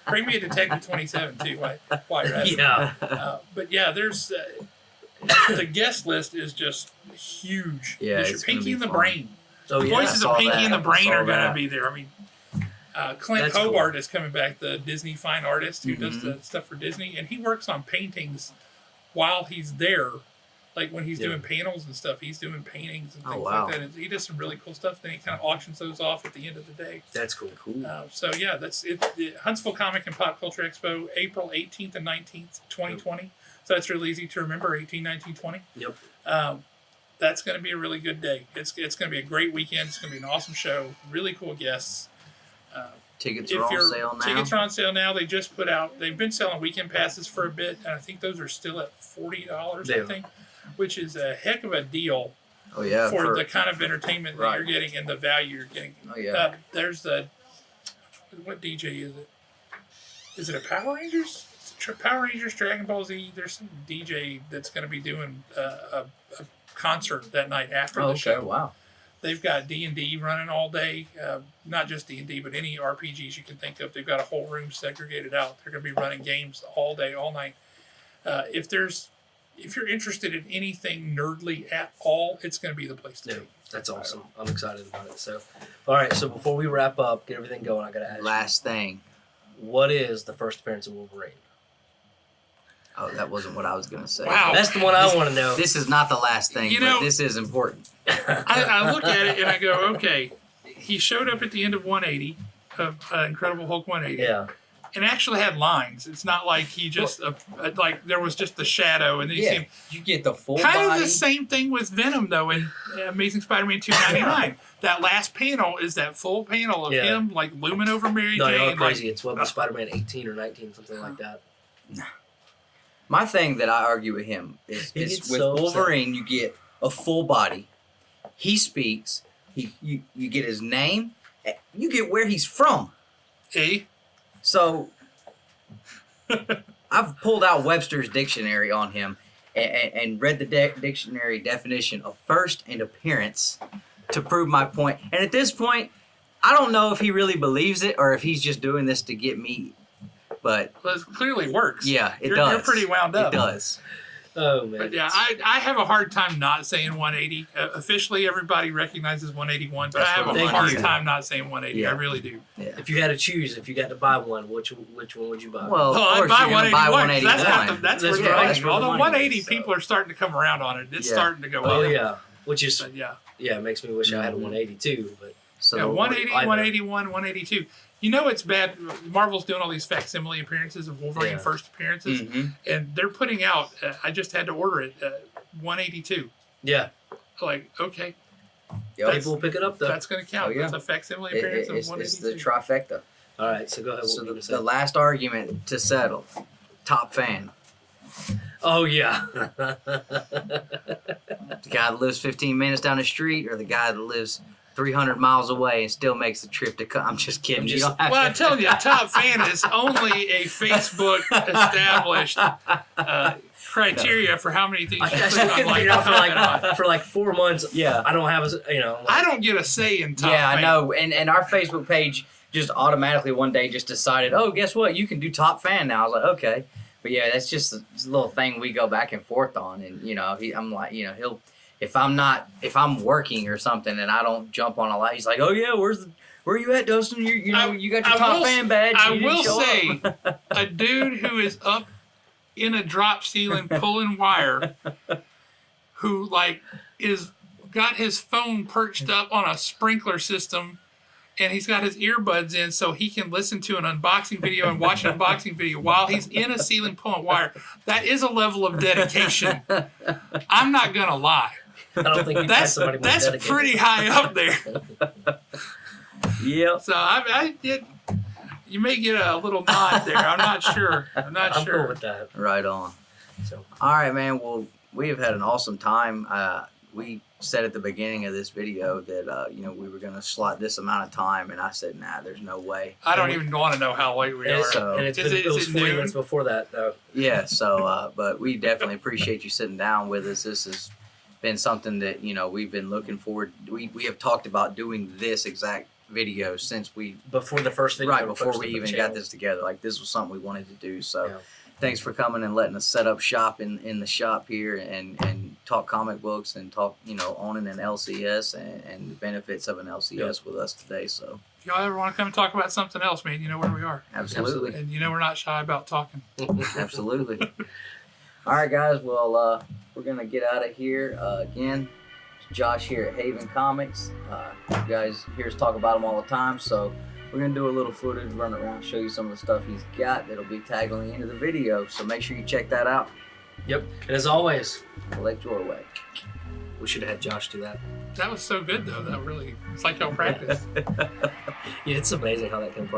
Bring me a Detective 27 too. While you're at it. But yeah, there's the guest list is just huge. Yeah, there's Pinky and the Brain. Oh, the voices of Pinky and the Brain are going to be there. I mean, Clint Hobart is coming back, the Disney fine artist who does the stuff for Disney, and he works on paintings while he's there. Like when he's doing panels and stuff, he's doing paintings and things like that. And he does some really cool stuff. Then he kind of auctions those off at the end of the day. That's cool. So yeah, that's it. The Huntsville Comic and Pop Culture Expo, April 18th and 19th, 2020. So that's really easy to remember, 18, 19, 20. Yep. That's going to be a really good day. It's going to be a great weekend. It's going to be an awesome show. Really cool guests. Tickets are on sale now. Tickets are on sale now. They just put out. They've been selling weekend passes for a bit, and I think those are still at $40. I think, which is a heck of a deal. Oh yeah, for the kind of entertainment that you're getting and the value you're getting. Oh yeah. There's what DJ is it? Is it a Power Rangers? Power Rangers, Dragon Ball Z. There's some DJ that's going to be doing a concert that night after the show. Wow. They've got D&D running all day. Not just D&D, but any RPGs you can think of. They've got a whole room segregated out. They're going to be running games all day, all night. If you're interested in anything nerdly at all, it's going to be the place to be. That's awesome. I'm excited about it. So, all right. So before we wrap up, get everything going, I got to ask Last thing. What is the first appearance of Wolverine? Oh, that wasn't what I was going to say. Wow. That's the one I want to know. This is not the last thing, but this is important. I look at it and I go, okay, he showed up at the end of 180, of Incredible Hulk 180. Yeah. And actually had lines. It's not like he just, like there was just the shadow. And then you get the full kind body. of the same thing with Venom, though, in Amazing Spider-Man 299. That last panel is that full panel of him, like, looming over Mary Jane. No, you're crazy. Like, it's what was Spider-Man 18 or 19, something like that. My thing that I argue with him is with Wolverine, you get a full body. He speaks. You get his name. You get where he's from. So I've pulled out Webster's dictionary on him and read the dictionary definition of first and appearance to prove my point. And at this point, I don't know if he really believes it or if he's just doing this to get me. But it clearly works. Yeah, it does. You're pretty wound up. It does. Oh, man. But yeah, I have a hard time not saying 180. Officially, everybody recognizes 181, but I have a hard time not saying 180. Yeah. I really do. Yeah. If you had to choose, if you got to buy one, which one would you buy? Well, I'd buy 181. That's right. right. Although 180, people are starting to come around on it. It's starting to go up. Oh, yeah. Which is, but it makes me wish I had a 180 too. But so 180, 181, 182. You know it's bad. Marvel's doing all these facsimile appearances of Wolverine first appearances, and they're putting out. I just had to order it. 182. Yeah. Like, okay. People will pick it up though. That's going to count. That's a facsimile appearance of 182. It's the trifecta. All right, so go ahead. So the last argument to settle. Top fan. Oh yeah. The guy that lives 15 minutes down the street, or the guy that lives 300 miles away and still makes the trip to come. I'm just kidding. I'm telling you, top fan is only a Facebook established criteria for how many things you put for like 4 months. Yeah, I don't have I don't get a say in top fan. Yeah, I know. And our Facebook page just automatically one day just decided, oh, guess what? You can do top fan now. I was like, okay. But yeah, that's just a little thing we go back and forth on. And, I'm like, he'll... If I'm working or something and I don't jump on a light, he's like, "Oh yeah, where are you at, Dustin? You got your top fan badge." I will say, a dude who is up in a drop ceiling pulling wire, who is got his phone perched up on a sprinkler system, and he's got his earbuds in so he can listen to an unboxing video and watch an unboxing video while he's in a ceiling pulling wire. That is a level of dedication. I'm not gonna lie. I don't think you've had somebody more dedicated. That's pretty high up there. Yep. So I did. You may get a little nod there. I'm not sure. I'm I'm cool with that. Right on. So, all right, man. Well, we have had an awesome time. We said at the beginning of this video that we were going to slot this amount of time, and I said, nah, there's no way. I don't even want to know how late we are. So, and it was 40 minutes before that, though. Yeah. So, but we definitely appreciate you sitting down with us. This has been something that we've been looking forward. We have talked about doing this exact video since before the first video, right before we even got this together. Like, this was something we wanted to do. So thanks for coming and letting us set up shop in the shop here and talk comic books and talk owning an LCS and the benefits of an LCS with us today. So if y'all ever want to come and talk about something else, man, you know where we are. Absolutely. And we're not shy about talking. Absolutely. All right, guys. Well, we're gonna get out of here. Again, it's Josh here at Haven Comics. You guys hear us talk about them all the time, so we're gonna do a little footage, run around, show you some of the stuff he's got that'll be tagged on the end of the video. So make sure you check that out. Yep. And as always, collect your way. We should have had Josh do that. That was so good, though. It's like y'all practice. Yeah, it's amazing how that can work.